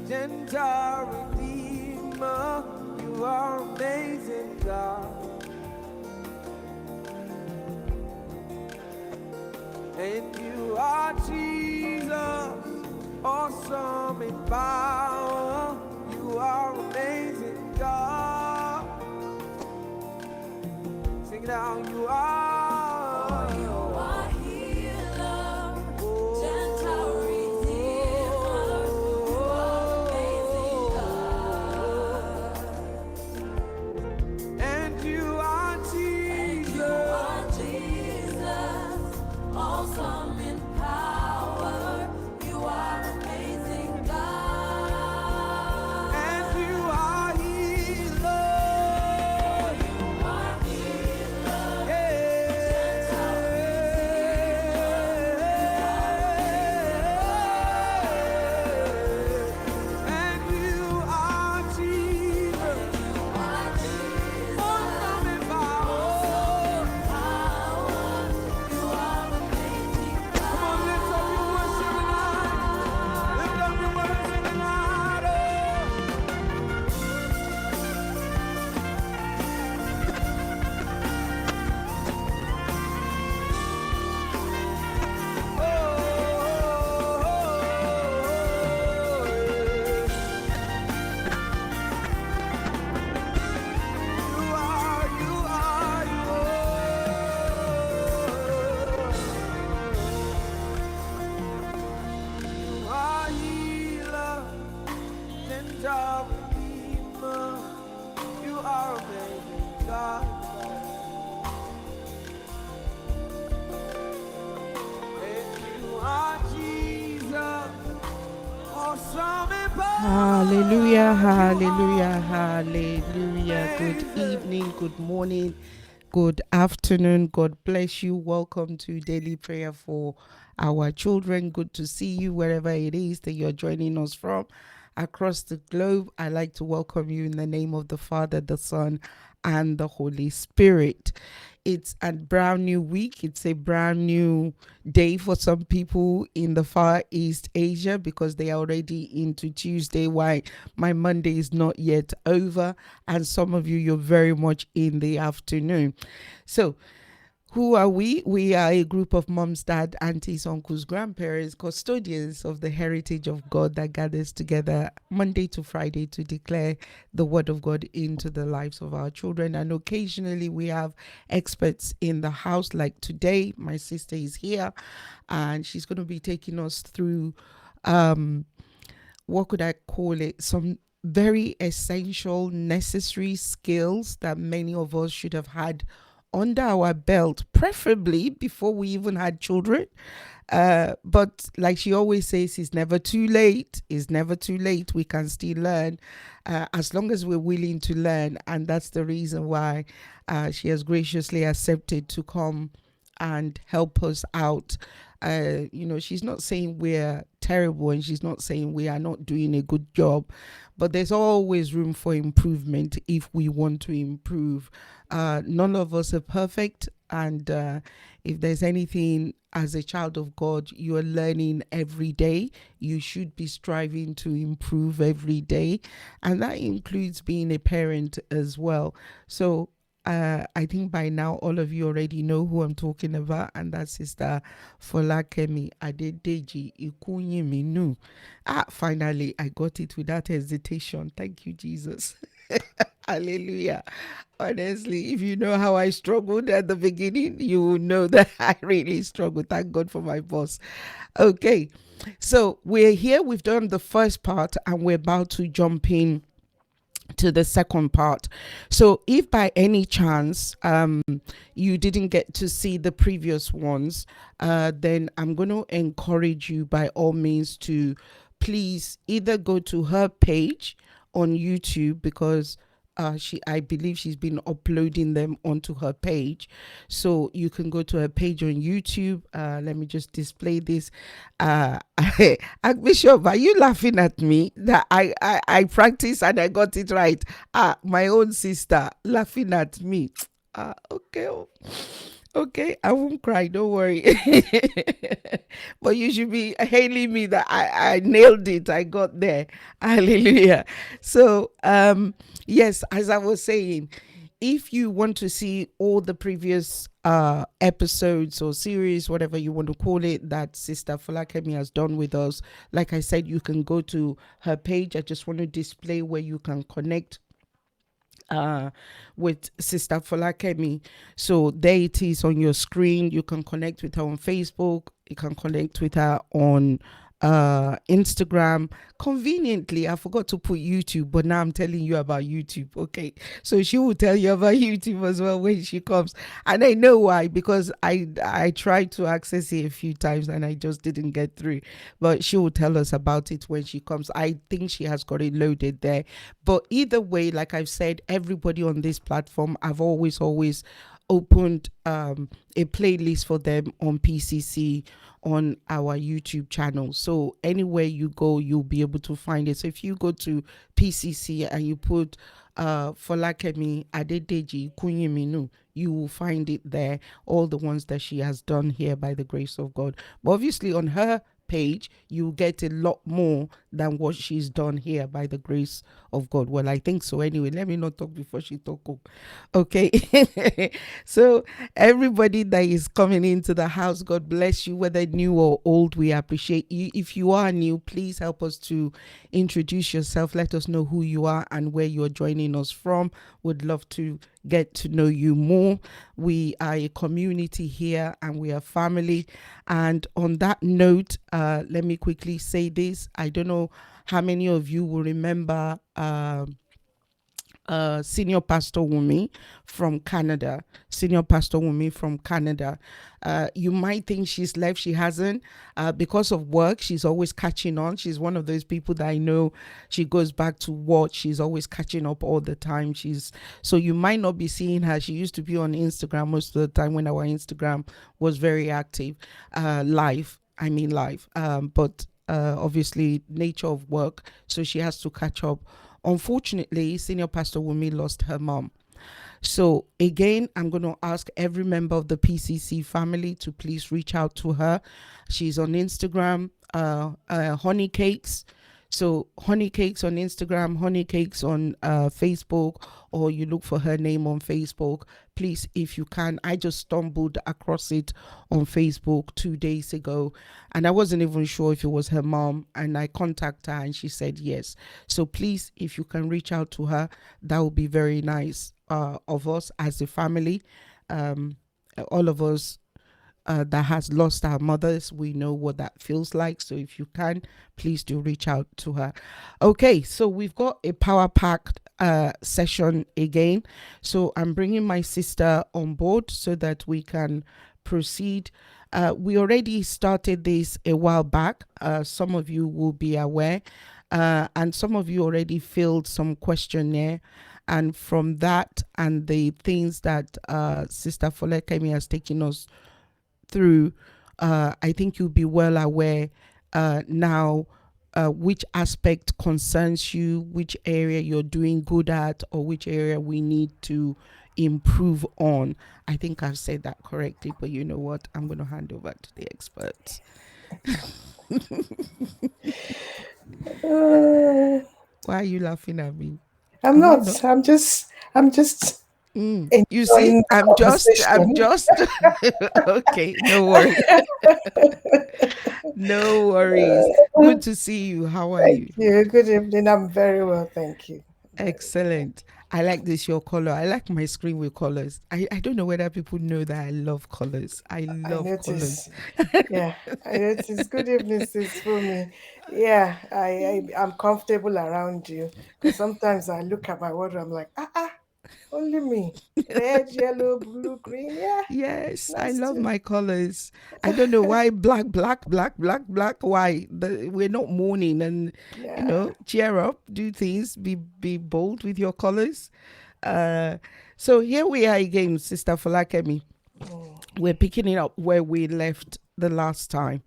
gentle Redeemer, you are amazing, God. And you are Jesus, awesome in power. You are amazing, God. Sing it out, you are. You are healer, gentle Redeemer. You are amazing, God. And you are Jesus. You are Jesus, awesome in power. You are amazing, God. And you are healer. You are healer, And you are Jesus. you are Jesus, Awesome in power. power. You are amazing, Come on, lift up your worship tonight. Lift up your worship tonight. You are amazing, God. And you are Jesus, awesome in power. Hallelujah, You hallelujah, are hallelujah. Good amazing. evening, good morning, good afternoon. God bless you. Welcome to Daily Prayer for our children. Good to see you wherever it is that you're joining us from across the globe. I'd like to welcome you in the name of the Father, the Son, and the Holy Spirit. It's a brand new week. It's a brand new day for some people in the Far East Asia because they are already into Tuesday, while my Monday is not yet over. And some of you, you're very much in the afternoon. So, who are we? We are a group of moms, dad, aunties, uncles, grandparents, custodians of the heritage of God that gathers together Monday to Friday to declare the word of God into the lives of our children. And occasionally we have experts in the house, like today. My sister is here and she's going to be taking us through, what could I call it? Some very essential, necessary skills that many of us should have had under our belt, preferably before we even had children. But like she always says, it's never too late. It's never too late. We can still learn as long as we're willing to learn. And that's the reason why she has graciously accepted to come and help us out. She's not saying we're terrible and she's not saying we are not doing a good job, but there's always room for improvement if we want to improve. None of us are perfect, and if there's anything as a child of God you are learning every day, you should be striving to improve every day, and that includes being a parent as well. So I think by now all of you already know who I'm talking about, and that's Sister Folakemi Adedeji Ikunyiminu. Finally, I got it without hesitation. Thank you, Jesus. Hallelujah. Honestly, if you know how I struggled at the beginning, you will know that I really struggled. Thank God for my boss. Okay, so we're here. We've done the first part, and we're about to jump in to the second part. So if by any chance you didn't get to see the previous ones, then I'm going to encourage you by all means to please either go to her page on YouTube, because I believe she's been uploading them onto her page. So you can go to her page on YouTube. Let me just display this. Bishop, are you laughing at me that I practiced and I got it right? My own sister laughing at me. Okay. Okay, I won't cry. Don't worry. But you should be hailing me that I nailed it. I got there. Hallelujah. So, yes, as I was saying, if you want to see all the previous episodes or series, whatever you want to call it, that Sister Falakemi has done with us, like I said, you can go to her page. I just want to display where you can connect uh with Sister Folakemi. So there it is on your screen. You can connect with her on Facebook, you can connect with her on Instagram. Conveniently, I forgot to put YouTube, but now I'm telling you about YouTube. Okay, so she will tell you about YouTube as well when she comes, and I know why, because I tried to access it a few times and I just didn't get through, but she will tell us about it when she comes. I think she has got it loaded there. But either way, like I've said, everybody on this platform, I've always opened a playlist for them on PCC on our YouTube channel. So anywhere you go, you'll be able to find it. So if you go to PCC and you put Folakemi Adedeji Kunyiminu, you will find it there. All the ones that she has done here by the grace of God. But obviously on her page, you get a lot more than what she's done here by the grace of God. Well, I think so. Anyway, let me not talk before she talk. Okay. So everybody that is coming into the house, God bless you, whether new or old. We appreciate you. If you are new, please help us to introduce yourself. Let us know who you are and where you're joining us from. Would love to get to know you more. We are a community here and we are family. And on that note, let me quickly say this. I don't know how many of you will remember Senior Pastor Wumi from Canada. Senior Pastor Wumi from Canada. You might think she's left. She hasn't. Because of work, she's always catching on. She's one of those people that I know, she goes back to what she's always catching up all the time. So you might not be seeing her. She used to be on Instagram most of the time when our Instagram was very active. Live. I mean live. But obviously nature of work, so she has to catch up. Unfortunately, Senior Pastor Wumi lost her mom. So again, I'm going to ask every member of the PCC family to please reach out to her. She's on Instagram, Honey Cakes. So Honey Cakes on Instagram, Honey Cakes on Facebook, or you look for her name on Facebook. Please, if you can. I just stumbled across it on Facebook 2 days ago, and I wasn't even sure if it was her mom. And I contacted her, and she said yes. So please, if you can reach out to her, that would be very nice of us as a family. All of us that has lost our mothers, we know what that feels like. So if you can, please do reach out to her. Okay, so we've got a power packed session again. So I'm bringing my sister on board so that we can proceed. We already started this a while back. Some of you will be aware, and some of you already filled some questionnaire. And from that and the things that Sister Folakemi has taken us through, I think you'll be well aware now which aspect concerns you, which area you're doing good at, or which area we need to improve on. I think I've said that correctly, but you know what? I'm going to hand over to the experts. Uh, Why are you laughing at me? I'm Am I not. not? I'm just You see, enjoying the I'm conversation. just okay. No worries. No worries. Good to see you. How are Thank you? you. Good evening. I'm very well, thank you. Very. Excellent. I like this, your color. I like my screen with colors. I don't know whether people know that I love colors. I I love colors. notice. Yeah, I notice. Good evening, sis for me. Yeah, I'm comfortable around you because sometimes I look at my wardrobe. I'm like, only me. Red, yellow, blue, green. Yeah, Yes, I nice love too. my colors. I don't know why black. Why? We're not mourning and, Yeah. cheer up, do things, be bold with your colors. Uh, so here we are again, Sister Falakemi. Mm. We're picking it up where we left the last time.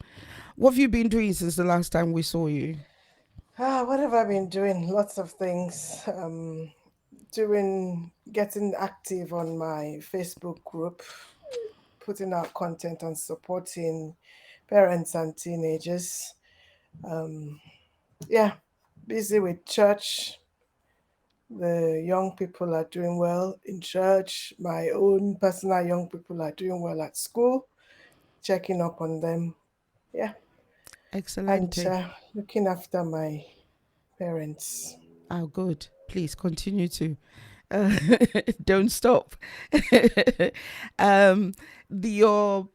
What have you been doing since the last time we saw you? What have I been doing? Lots of things. Getting active on my Facebook group, putting out content on supporting parents and teenagers. Um, yeah, busy with church. The young people are doing well in church. My own personal young people are doing well at school. Checking up on them. Yeah, and Excellent. looking after my parents. Oh, good. Please continue to. Uh, don't stop. um, your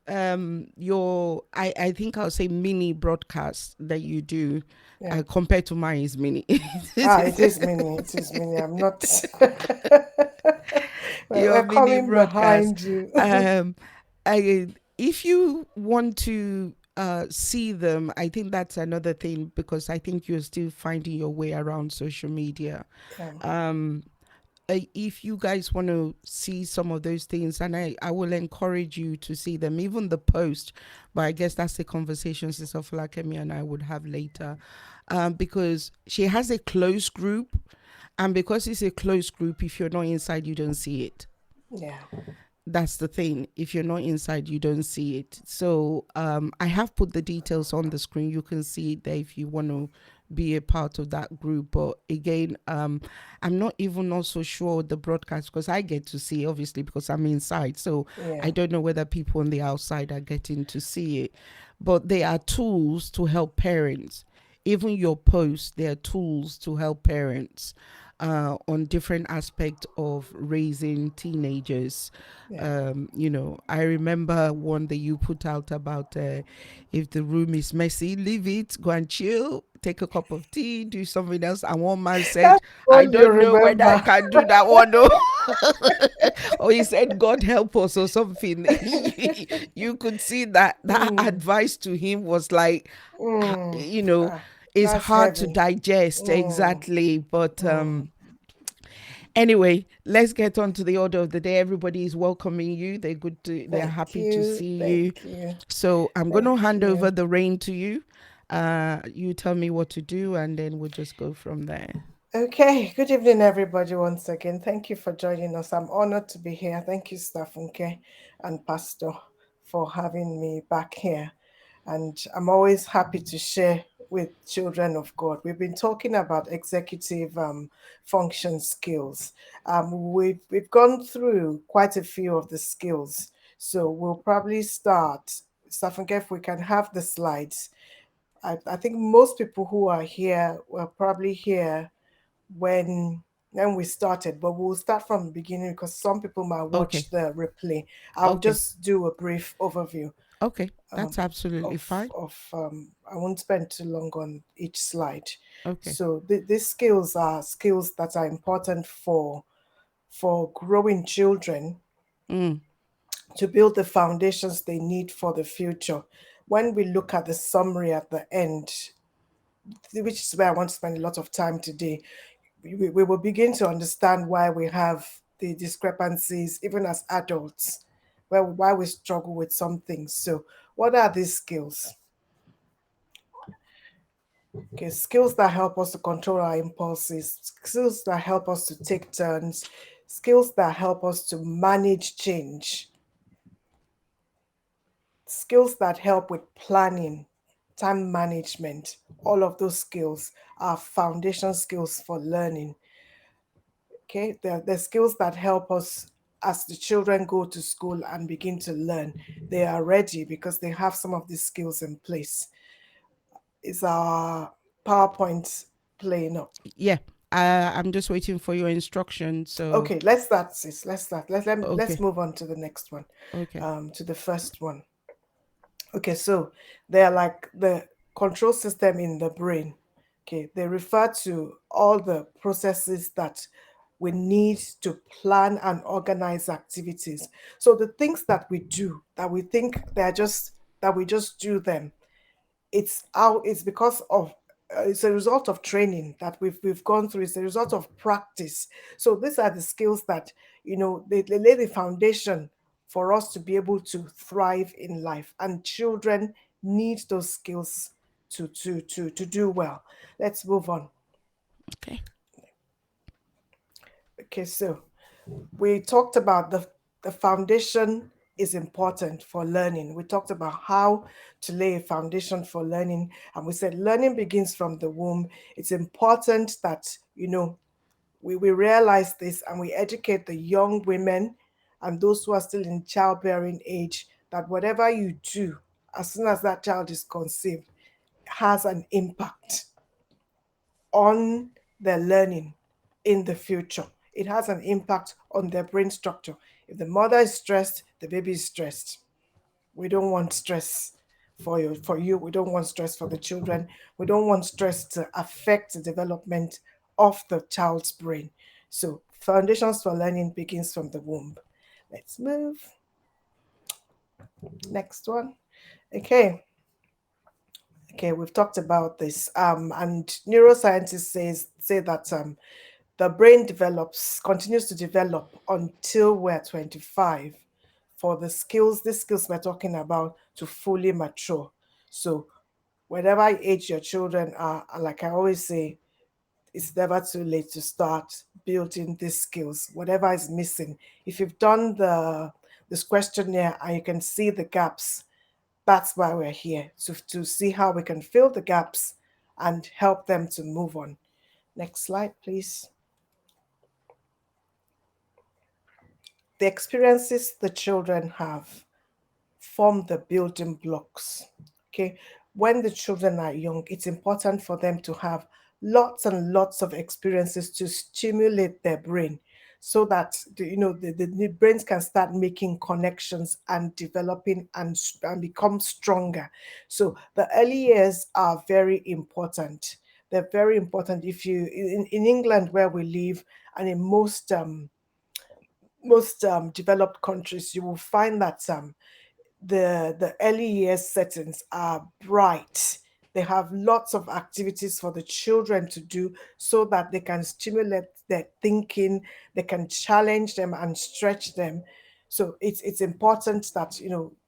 I think I'll say mini broadcast that you do, Yeah. compared to mine is mini. Ah, it is mini. It is mini. I'm not. Your We're mini coming broadcast. behind you. Um, if you want to see them, I think that's another thing, because I think you're still finding your way around social media. Yeah. Um, if you guys want to see some of those things, and I will encourage you to see them, even the post, but I guess that's the conversation Sister Falakemi and I would have later, because she has a close group, and because it's a close group, if you're not inside you don't see it. Yeah. That's the thing, if you're not inside you don't see it. So I have put the details on the screen, you can see it there if you want to be a part of that group. But again, I'm not even also sure the broadcast, because I get to see, obviously, because I'm inside, so Yeah. I don't know whether people on the outside are getting to see it. But they are tools to help parents. Even your posts, they are tools to help parents on different aspects of raising teenagers. Yeah. I remember one that you put out about, if the room is messy, leave it, go and chill, take a cup of tea, do something else. And one man said, That's I what you don't know whether I remember. can do that one. No. Or he said, God help us, or something. You could see that Mm, advice to him was like, mm. you know, Ah, it's that's hard to heavy. digest. Mm, Exactly. But mm. anyway, let's get on to the order of the day. Everybody is welcoming you. They're Thank happy to you. see you. Thank you. So I'm going Thank to hand you. over the reign to you. You tell me what to do, and then we'll just go from there. Okay, good evening, everybody, once again. Thank you for joining us. I'm honored to be here. Thank you, Stafunke and Pastor, for having me back here. And I'm always happy to share with children of God. We've been talking about executive function skills. We've gone through quite a few of the skills. So we'll probably start. Stafunke, if we can have the slides. I think most people who are here were probably here when we started, but we'll start from the beginning because some people might Okay. watch the replay. I'll Okay. just do a brief overview Okay. um, That's absolutely of fine. I won't spend too long on each slide. Okay. So these skills are skills that are important for growing children Mm. to build the foundations they need for the future. When we look at the summary at the end, which is where I want to spend a lot of time today, we will begin to understand why we have the discrepancies, even as adults, why we struggle with some things. So, what are these skills? Okay, skills that help us to control our impulses, skills that help us to take turns, skills that help us to manage change, skills that help with planning, time management. All of those skills are foundation skills for learning. Okay, the skills that help us as the children go to school and begin to learn. They are ready because they have some of these skills in place. Is our PowerPoint playing up? Yeah. I'm just waiting for your instructions. So, Okay, let's start, sis. Let's start. Let's okay. move on to the next one, Okay. to the first one. Okay, so they're like the control system in the brain. Okay, they refer to all the processes that we need to plan and organize activities. So the things that we do that we think they're just that we just do them, it's because of it's a result of training that we've gone through. It's a result of practice. So these are the skills that they lay the foundation for us to be able to thrive in life, and children need those skills to do well. Let's move on. Okay. Okay, so we talked about the foundation is important for learning. We talked about how to lay a foundation for learning, and we said learning begins from the womb. It's important that, we realize this and we educate the young women and those who are still in childbearing age that whatever you do, as soon as that child is conceived, has an impact on their learning in the future. It has an impact on their brain structure. If the mother is stressed, the baby is stressed. We don't want stress for you. We don't want stress for the children. We don't want stress to affect the development of the child's brain. So foundations for learning begins from the womb. Let's move. Next one. Okay. Okay, we've talked about this. And neuroscientists say that the brain continues to develop until we're 25 for these skills we're talking about to fully mature. So whatever age your children are, like I always say, it's never too late to start building these skills. Whatever is missing, if you've done this questionnaire and you can see the gaps, that's why we're here to see how we can fill the gaps and help them to move on. Next slide, please. The experiences the children have form the building blocks. Okay. When the children are young, it's important for them to have lots and lots of experiences to stimulate their brain so that the brains can start making connections and developing and become stronger. So the early years are very important. They're very important. If you in England where we live, and in most developed countries, you will find that the early years settings are bright. They have lots of activities for the children to do so that they can stimulate their thinking, they can challenge them and stretch them. So it's important that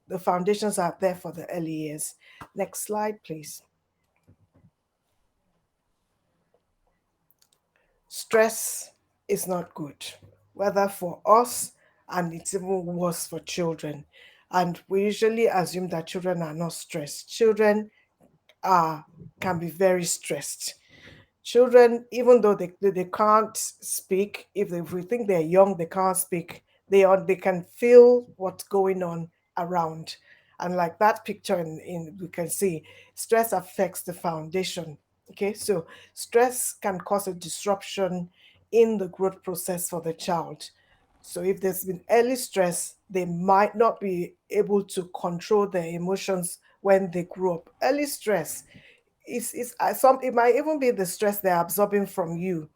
the foundations are there for the early years. Next slide, please. Stress is not good, whether for us, and it's even worse for children. And we usually assume that children are not stressed. Children are can be very stressed. Children, even though they can't speak, if we think they're young, they can't speak, they can feel what's going on around. And like that picture in we can see, stress affects the foundation. Okay, so stress can cause a disruption in the growth process for the child. So if there's been early stress, they might not be able to control their emotions when they grow up. Early stress it's some it might even be the stress they're absorbing from you.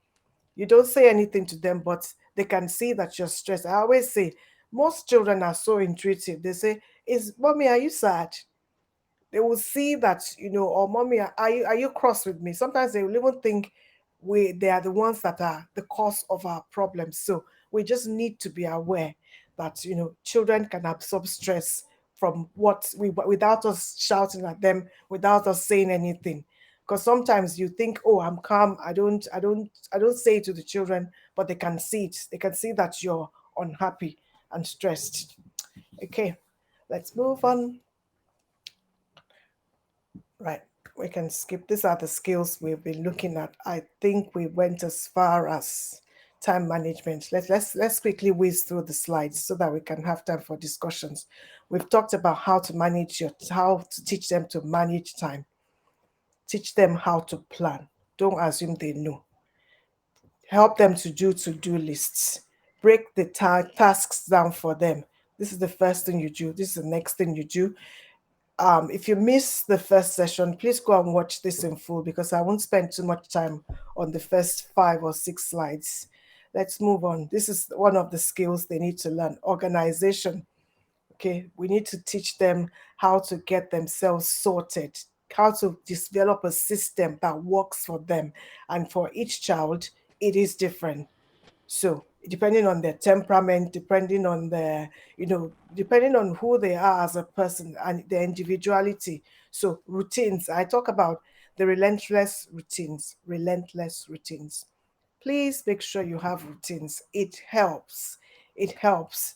You don't say anything to them, but they can see that you're stressed. I always say most children are so intuitive. They say, "Is mommy, are you sad?" They will see that, or mommy, are you cross with me? Sometimes they will even think they are the ones that are the cause of our problems. So we just need to be aware that children can absorb stress from what we without us shouting at them, without us saying anything. Because sometimes you think, oh, I'm calm, I don't say it to the children, but they can see it. They can see that you're unhappy and stressed. Okay, let's move on. Right. We can skip. These are the skills we've been looking at. I think we went as far as time management. Let's quickly whiz through the slides so that we can have time for discussions. We've talked about how to teach them to manage time, teach them how to plan. Don't assume they know. Help them to do to-do lists. Break the tasks down for them. This is the first thing you do. This is the next thing you do. If you miss the first session, please go and watch this in full because I won't spend too much time on the first 5 or 6 slides. Let's move on. This is one of the skills they need to learn: organization. Okay, we need to teach them how to get themselves sorted, how to develop a system that works for them. And for each child, it is different. So depending on their temperament, depending on who they are as a person and their individuality. So routines, I talk about the relentless routines, relentless routines. Please make sure you have routines. It helps. It helps.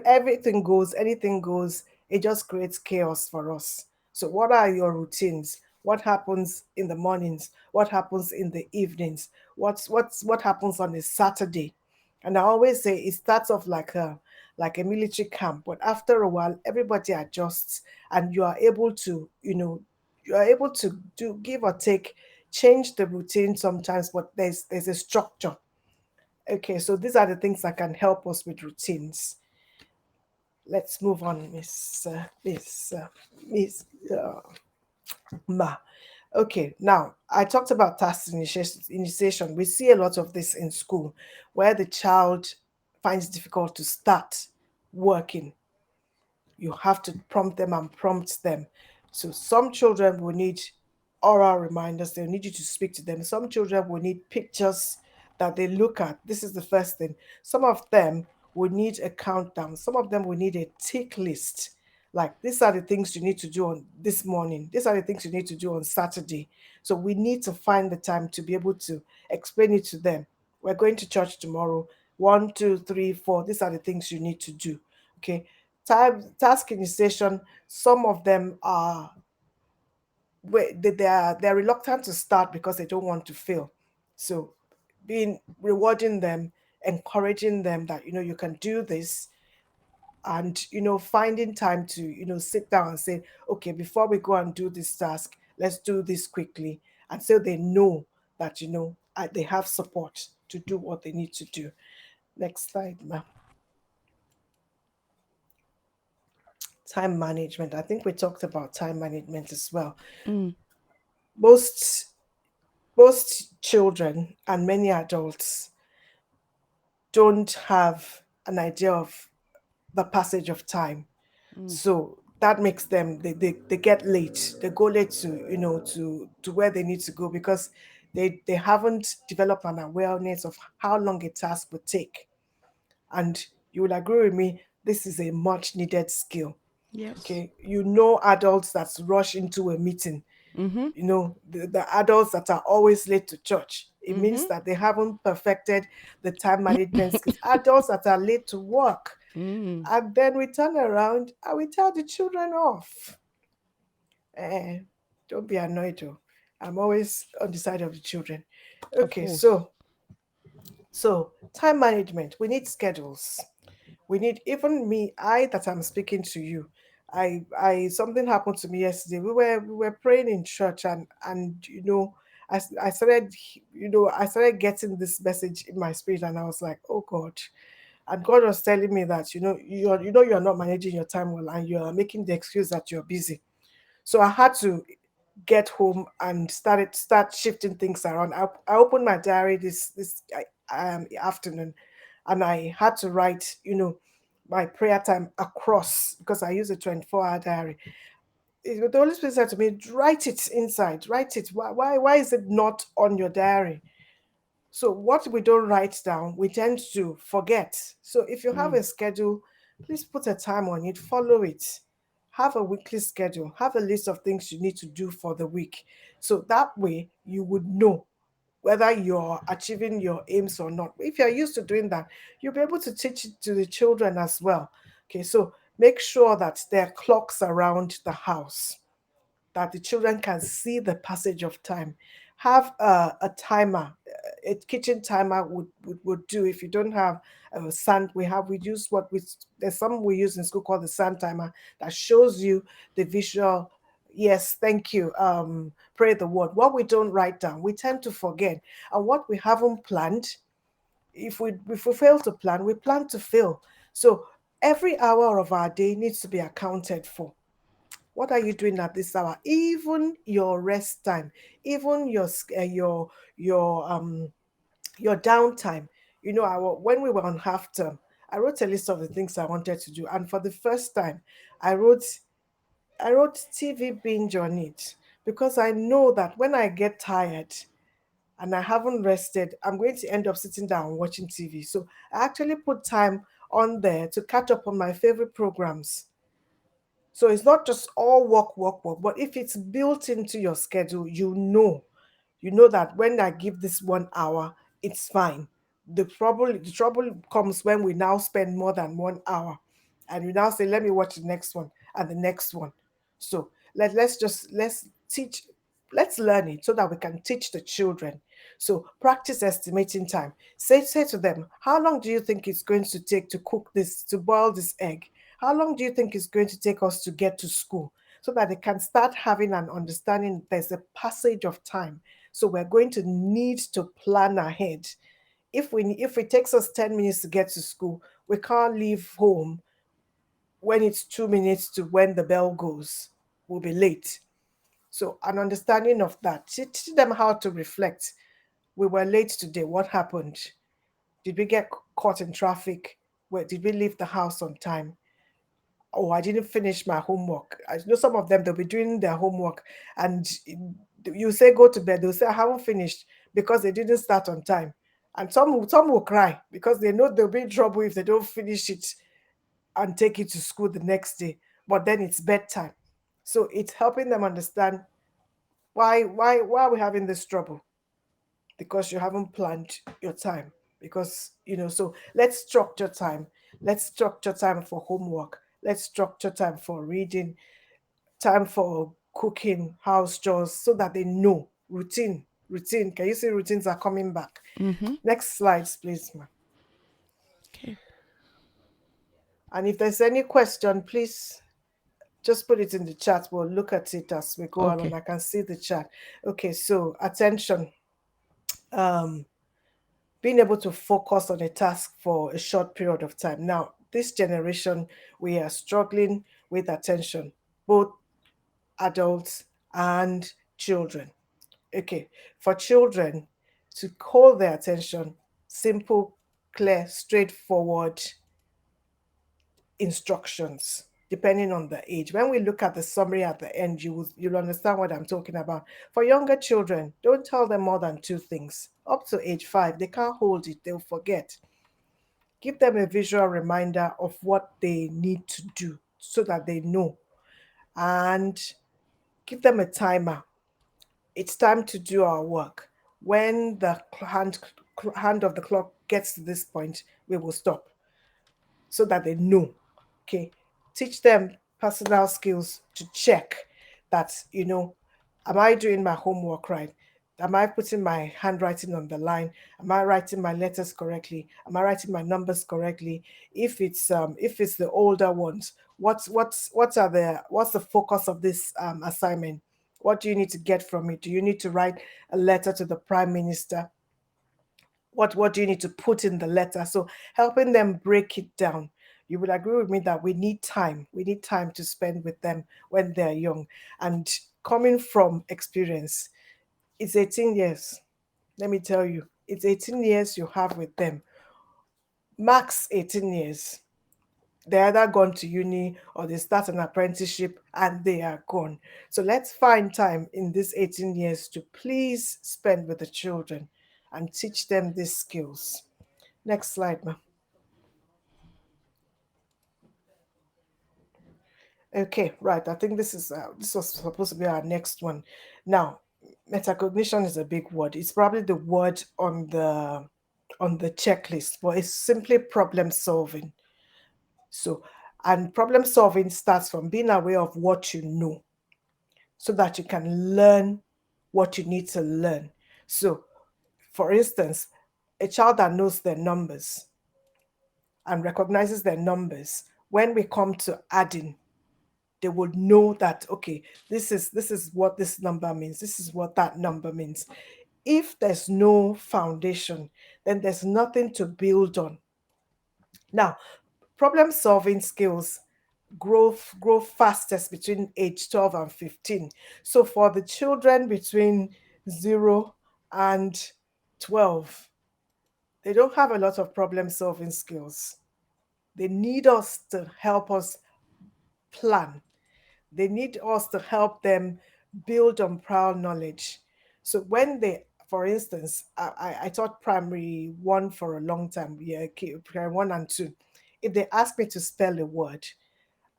Everything goes, anything goes. It just creates chaos for us. So what are your routines? What happens in the mornings? What happens in the evenings? What happens on a Saturday? And I always say it starts off like a military camp, but after a while everybody adjusts, and you are able to, you are able to do give or take, change the routine sometimes, but there's a structure. Okay, so these are the things that can help us with routines. Let's move on, Miss Ma. Okay, now I talked about task initiation. We see a lot of this in school, where the child finds it difficult to start working. You have to prompt them and prompt them. So some children will need oral reminders, they'll need you to speak to them. Some children will need pictures that they look at. This is the first thing. Some of them will need a countdown, some of them will need a tick list. Like, these are the things you need to do on this morning, these are the things you need to do on Saturday. So we need to find the time to be able to explain it to them. We're going to church tomorrow. One, two, three, four. These are the things you need to do. Okay. Task initiation. Some of them are they're reluctant to start because they don't want to fail. So being rewarding them, encouraging them that you can do this, and finding time to sit down and say, okay, before we go and do this task, let's do this quickly. And so they know that they have support to do what they need to do. Next slide, ma'am. Time management. I think we talked about time management as well. Mm. Most most children and many adults don't have an idea of the passage of time. Mm. So that makes them, they get late, they go late to to where they need to go, because they haven't developed an awareness of how long a task would take. And you will agree with me, this is a much needed skill. Yes. Okay, adults that rush into a meeting, Mm-hmm. the adults that are always late to church. It Mm-hmm. means that they haven't perfected the time management skills. Adults that are late to work, Mm. and then we turn around and we tell the children off. Eh, don't be annoyed, though. I'm always on the side of the children. Of Okay, course. so time management. We need schedules. We need, even me, I that I'm speaking to you. I something happened to me yesterday. We were praying in church, and I started, I started getting this message in my spirit, and I was like, oh God. And God was telling me that you're not managing your time well, and you're making the excuse that you're busy. So I had to get home and start shifting things around. I opened my diary this afternoon, and I had to write, my prayer time across, because I use a 24-hour diary. The Holy Spirit said to me, write it inside, write it. Why is it not on your diary? So what we don't write down, we tend to forget. So if you have Mm. a schedule, please put a time on it, follow it. Have a weekly schedule, have a list of things you need to do for the week. So that way you would know whether you're achieving your aims or not. If you're used to doing that, you'll be able to teach it to the children as well. Okay, so make sure that there are clocks around the house, that the children can see the passage of time. Have a timer, a kitchen timer would do. If you don't have a sand, we use what we there's some we use in school called the sand timer, that shows you the visual. Yes, thank you. Pray the word. What we don't write down, we tend to forget, and what we haven't planned, if we fail to plan, we plan to fail. So every hour of our day needs to be accounted for. What are you doing at this hour? Even your rest time, even your downtime. When we were on half term, I wrote a list of the things I wanted to do, and for the first time, I wrote I wrote TV binge on it, because I know that when I get tired and I haven't rested, I'm going to end up sitting down watching TV. So I actually put time on there to catch up on my favorite programs. So it's not just all work, work, work, but if it's built into your schedule, you know that when I give this 1 hour, it's fine. The trouble comes when we now spend more than 1 hour. And you now say, let me watch the next one and the next one. So let's teach, let's learn it so that we can teach the children. So practice estimating time. Say to them, how long do you think it's going to take to cook this, to boil this egg? How long do you think it's going to take us to get to school? So that they can start having an understanding there's a passage of time. So we're going to need to plan ahead. If it takes us 10 minutes to get to school, we can't leave home when it's 2 minutes to when the bell goes. We'll be late. So an understanding of that. Teach them how to reflect. We were late today. What happened? Did we get caught in traffic? Where did we leave the house on time? Oh, I didn't finish my homework. I know some of them, they'll be doing their homework, and you say go to bed, they'll say I haven't finished because they didn't start on time. And some will cry because they know they'll be in trouble if they don't finish it and take it to school the next day. But then it's bedtime. So it's helping them understand why are we having this trouble? Because you haven't planned your time. Because so let's structure time. Let's structure time for homework. Let's structure time for reading, time for cooking, house chores, so that they know routine. Routine. Can you see routines are coming back? Mm-hmm. Next slides, please, ma. Okay. And if there's any question, please just put it in the chat. We'll look at it as we go along. Okay. I can see the chat. Okay, so attention. Um, Being able to focus on a task for a short period of time. Now, this generation, we are struggling with attention, both adults and children. Okay, for children to hold their attention, simple, clear, straightforward instructions depending on the age. When we look at the summary at the end, you'll understand what I'm talking about. For younger children, don't tell them more than two things. Up to age 5, they can't hold it, they'll forget. Give them a visual reminder of what they need to do so that they know. And give them a timer. It's time to do our work. When the hand of the clock gets to this point, we will stop so that they know. Okay. Teach them personal skills to check that, am I doing my homework right? Am I putting my handwriting on the line? Am I writing my letters correctly? Am I writing my numbers correctly? If it's the older ones, what's the focus of this assignment? What do you need to get from it? Do you need to write a letter to the prime minister? What do you need to put in the letter? So helping them break it down. You would agree with me that we need time to spend with them when they're young. And coming from experience, it's 18 years. Let me tell you, it's 18 years you have with them, max 18 years. They're either gone to uni or they start an apprenticeship and they are gone. So let's find time in these 18 years to please spend with the children and teach them these skills. Next slide, ma. Okay, right. I think this was supposed to be our next one. Now, metacognition is a big word. It's probably the word on the checklist, but it's simply problem solving. So, and problem solving starts from being aware of what you know so that you can learn what you need to learn. So, for instance, a child that knows their numbers and recognizes their numbers, when we come to adding, they would know that, okay, this is what this number means, this is what that number means. If there's no foundation, then there's nothing to build on. Now, problem solving skills grow fastest between age 12 and 15. So for the children between 0 and 12, they don't have a lot of problem solving skills. They need us to help us plan. They need us to help them build on prior knowledge. So when they, for instance, I taught primary one for a long time, yeah, okay, primary one and two. If they ask me to spell a word,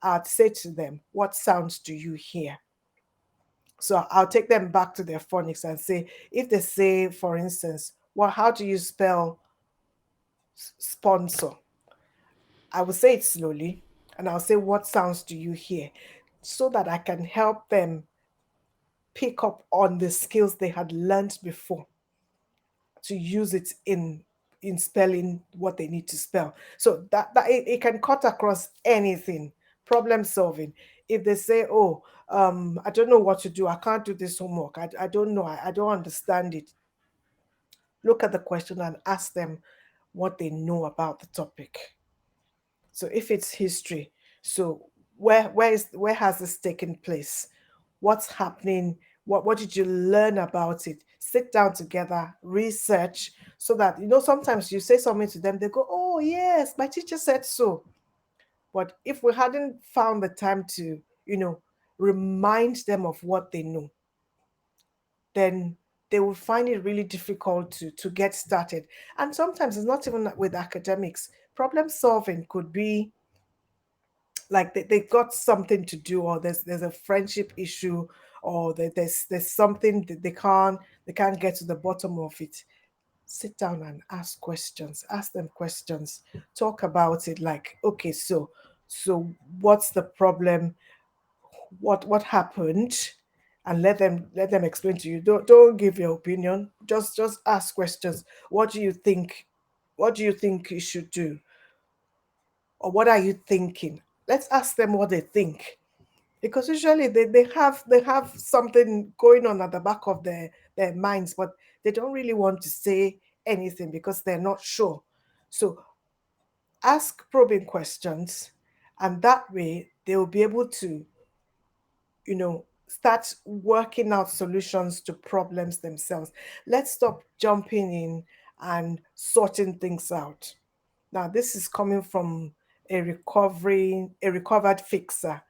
I'd say to them, what sounds do you hear? So I'll take them back to their phonics and say, if they say, for instance, well, how do you spell sponsor? I will say it slowly. And I'll say, what sounds do you hear? So that I can help them pick up on the skills they had learned before to use it in spelling what they need to spell. So that it can cut across anything. Problem solving. If they say, oh, I don't know what to do, I can't do this homework, I don't know, I don't understand it, look at the question and ask them what they know about the topic. So if it's history, so where has this taken place? What's happening? What did you learn about it? Sit down together, research, so that sometimes you say something to them, they go, "Oh yes, my teacher said so." But if we hadn't found the time to, remind them of what they know, then they will find it really difficult to get started. And sometimes it's not even with academics. Problem solving could be like they got something to do, or there's a friendship issue, or there's something that they can't get to the bottom of it. Sit down and ask them questions, talk about it, like, okay, so what's the problem, what happened, and let them explain to you. Don't give your opinion, just ask questions. What do you think you should do, or what are you thinking? Let's ask them what they think, because usually they have something going on at the back of their minds, but they don't really want to say anything because they're not sure. So ask probing questions, and that way they will be able to start working out solutions to problems themselves. Let's stop jumping in and sorting things out. Now, this is coming from a recovered fixer.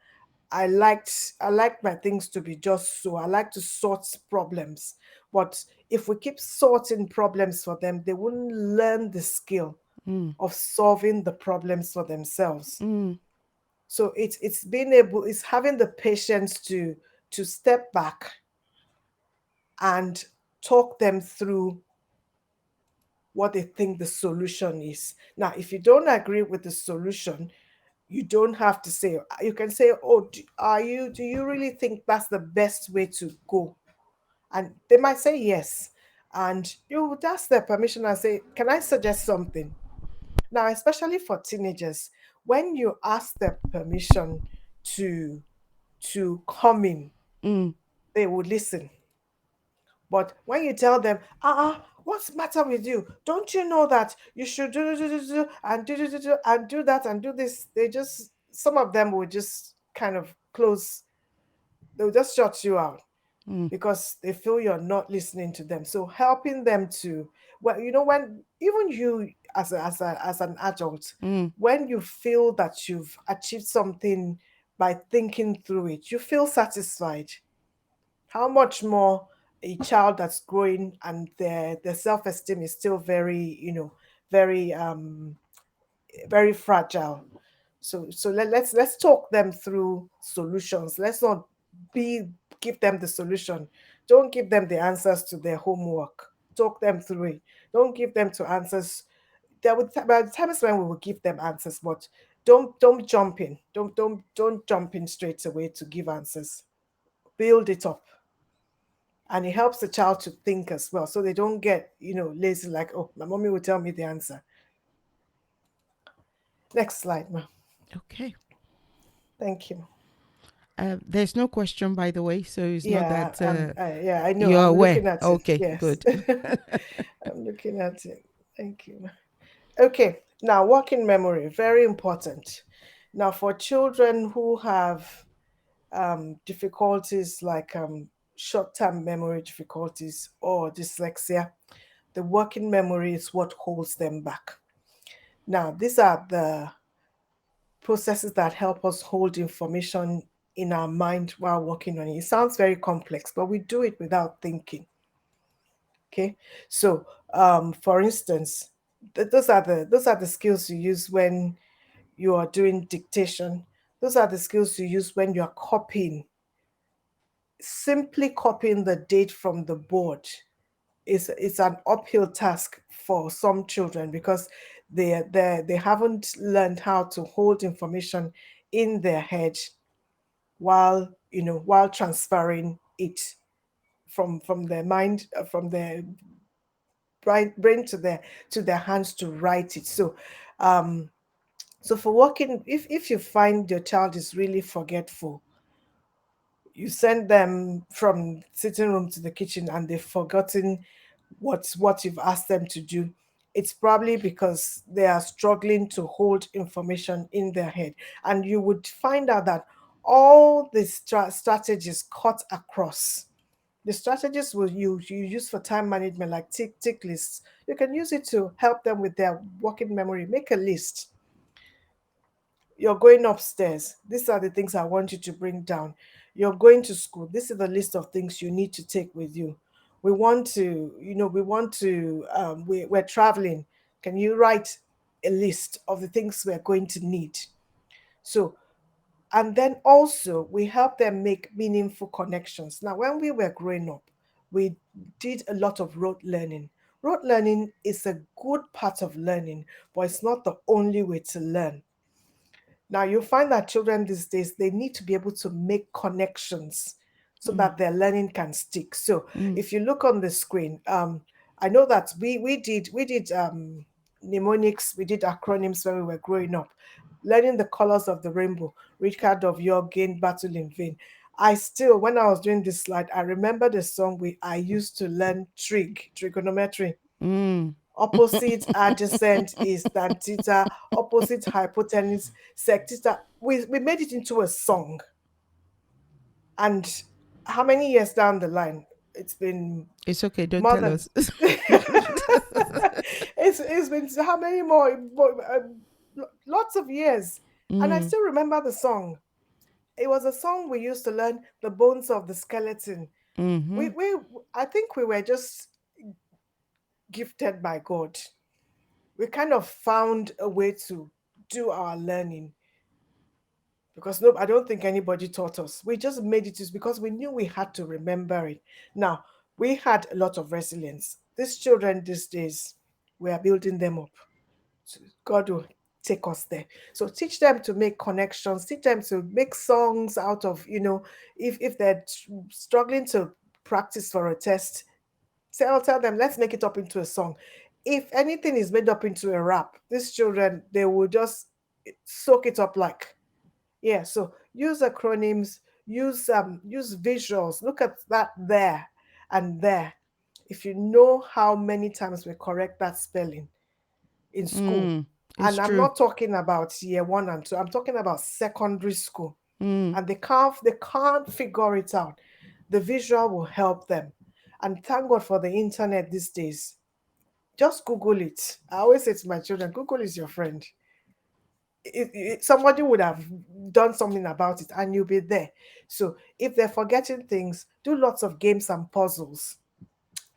I liked my things to be just so. I like to sort problems. But if we keep sorting problems for them, they wouldn't learn the skill Mm. of solving the problems for themselves. Mm. So it's having the patience to step back and talk them through what they think the solution is. Now, if you don't agree with the solution, you don't have to say. You can say, "Oh, do you really think that's the best way to go?" And they might say yes, and you would ask their permission and say, "Can I suggest something?" Now, especially for teenagers, when you ask their permission to come in, Mm. they would listen. But when you tell them, what's the matter with you? Don't you know that you should do and do and do that and do this? Some of them will just kind of close, they'll just shut you out Mm. because they feel you're not listening to them. So helping them to, well, when even you as an adult, Mm. when you feel that you've achieved something by thinking through it, you feel satisfied. How much more a child that's growing and their self-esteem is still very, very very fragile. So let's talk them through solutions. Let's not be give them the solution. Don't give them the answers to their homework. Talk them through it. Don't give them to answers. There are times when we will give them answers, but don't jump in. Don't jump in straight away to give answers. Build it up, and it helps the child to think as well, so they don't get lazy, like, oh, my mommy will tell me the answer. Next slide, ma. Okay. Thank you. There's no question, by the way, so it's not Yeah, that yeah, I know. you're I'm aware. looking at it. Okay, Yes. good. I'm looking at it. Thank you. Okay, now working memory, very important. Now, for children who have difficulties like short-term memory difficulties or dyslexia, the working memory is what holds them back. Now, these are the processes that help us hold information in our mind while working on it. It sounds very complex, but we do it without thinking. Okay, so for instance, those are the skills you use when you are doing dictation. Those are the skills you use when you are copying. Simply copying the date from the board is an uphill task for some children because they haven't learned how to hold information in their head while while transferring it from their mind, from their brain to their hands to write it. Um so for working, if you find your child is really forgetful, you send them from sitting room to the kitchen and they've forgotten what you've asked them to do, it's probably because they are struggling to hold information in their head. And you would find out that all the strategies cut across. The strategies you use for time management, like tick lists, you can use it to help them with their working memory. Make a list. You're going upstairs. These are the things I want you to bring down. You're going to school. This is the list of things you need to take with you. We're traveling. Can you write a list of the things we're going to need? So, and then also we help them make meaningful connections. Now, when we were growing up, we did a lot of rote learning. Rote learning is a good part of learning, but it's not the only way to learn. Now you find that children these days, they need to be able to make connections so Mm. that their learning can stick. So Mm. if you look on the screen, I know that we did mnemonics, we did acronyms when we were growing up, learning the colors of the rainbow, Richard of York, gain battle in vain. I still, when I was doing this slide, I remember the song I used to learn trigonometry. Mm. Opposite, adjacent is tan theta, opposite hypotenuse, sec theta. We made it into a song. And how many years down the line? It's been It's okay. Don't more tell than us. it's been how many lots of years. And I Mm. still remember the song. It was a song we used to learn, the bones of the skeleton. Mm-hmm. We I think we were just gifted by God. We kind of found a way to do our learning because no, I don't think anybody taught us. We just made it just because we knew we had to remember it. Now, we had a lot of resilience. These children these days, we are building them up. So God will take us there. So teach them to make connections, teach them to make songs out of, if they're struggling to practice for a test, tell them, let's make it up into a song. If anything is made up into a rap, these children, they will just soak it up like, yeah. So use acronyms, use visuals. Look at that there and there. If you know how many times we correct that spelling in school, Mm. It's and I'm true. not talking about year one and two, I'm talking about secondary school, Mm. and they can't figure it out. The visual will help them. And thank God for the internet these days. Just Google it. I always say to my children, Google is your friend. Somebody would have done something about it and you'll be there. So if they're forgetting things, do lots of games and puzzles,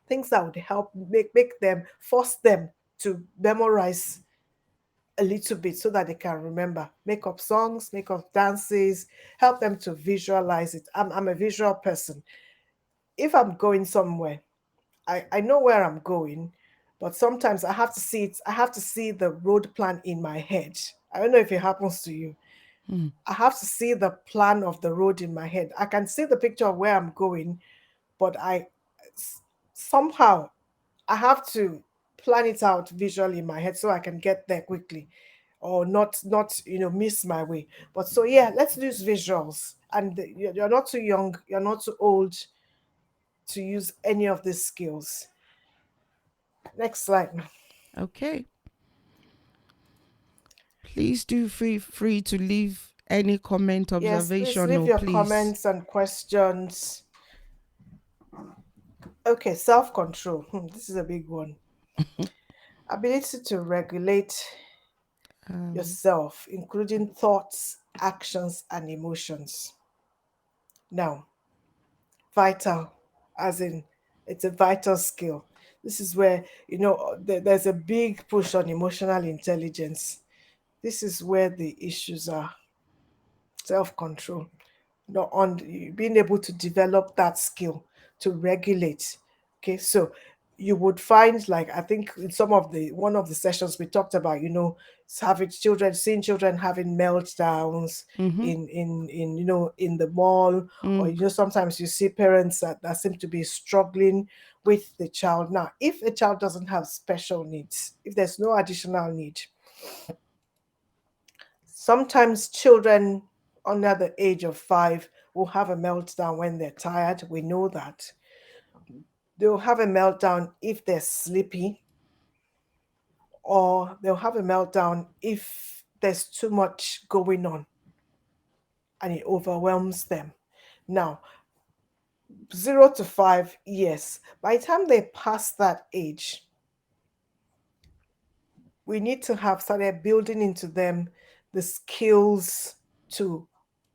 things that would help make them, force them to memorize a little bit so that they can remember. Make up songs, make up dances, help them to visualize it. I'm a visual person. If I'm going somewhere, I know where I'm going, but sometimes I have to see it. I have to see the road plan in my head. I don't know if it happens to you. Mm. I have to see the plan of the road in my head. I can see the picture of where I'm going, but somehow I have to plan it out visually in my head so I can get there quickly or not miss my way. But so yeah, let's use visuals. And you're not too young, you're not too old to use any of these skills. Next slide. Okay. Please do feel free to leave any comment, Yes, please observation, leave or your please. comments and questions. Okay, self control. This is a big one. Ability to regulate Um, yourself, including thoughts, actions, and emotions. Now, vital, as in it's a vital skill. This is where, there's a big push on emotional intelligence. This is where the issues are. Self control, not on being able to develop that skill to regulate. Okay, so you would find, like, I think in some of the one of the sessions we talked about, having children, seeing children having meltdowns Mm-hmm. in in the mall, or Mm. sometimes you see parents that seem to be struggling with the child. Now, if a child doesn't have special needs, if there's no additional need, sometimes children under the age of 5 will have a meltdown when they're tired. We know that. They'll have a meltdown if they're sleepy, or they'll have a meltdown if there's too much going on and it overwhelms them. Now, 0 to 5, yes. By the time they pass that age, we need to have started building into them the skills to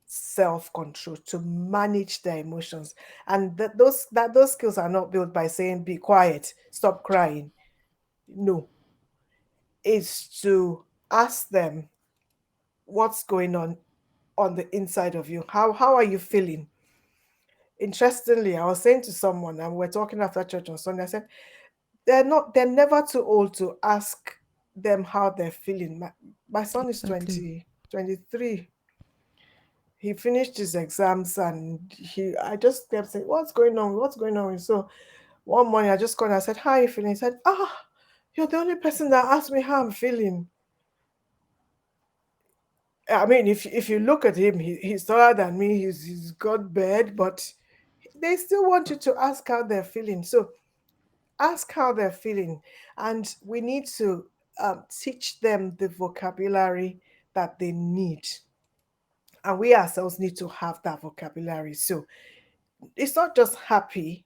self control, to manage their emotions. And those skills are not built by saying, be quiet, stop crying. No, it's to ask them what's going on the inside of you. How are you feeling? Interestingly, I was saying to someone, and we're talking after church on Sunday, I said, they're never too old to ask them how they're feeling. My son is Exactly. 23. He finished his exams, and I just kept saying, what's going on? What's going on? So one morning I just called and I said, how are you feeling? He said, you're the only person that asked me how I'm feeling. I mean, if you look at him, he's taller than me. He's got beard, but they still want you to ask how they're feeling. So ask how they're feeling, and we need to teach them the vocabulary that they need, and we ourselves need to have that vocabulary. So it's not just happy.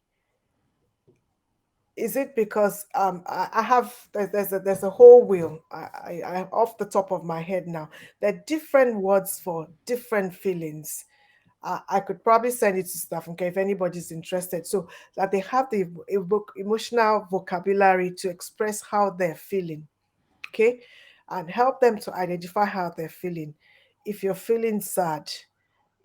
Is it because I have there's a whole wheel, I off the top of my head now. There are different words for different feelings. I could probably send it to staff, okay, if anybody's interested, so that they have the emotional vocabulary to express how they're feeling, okay, and help them to identify how they're feeling. If you're feeling sad,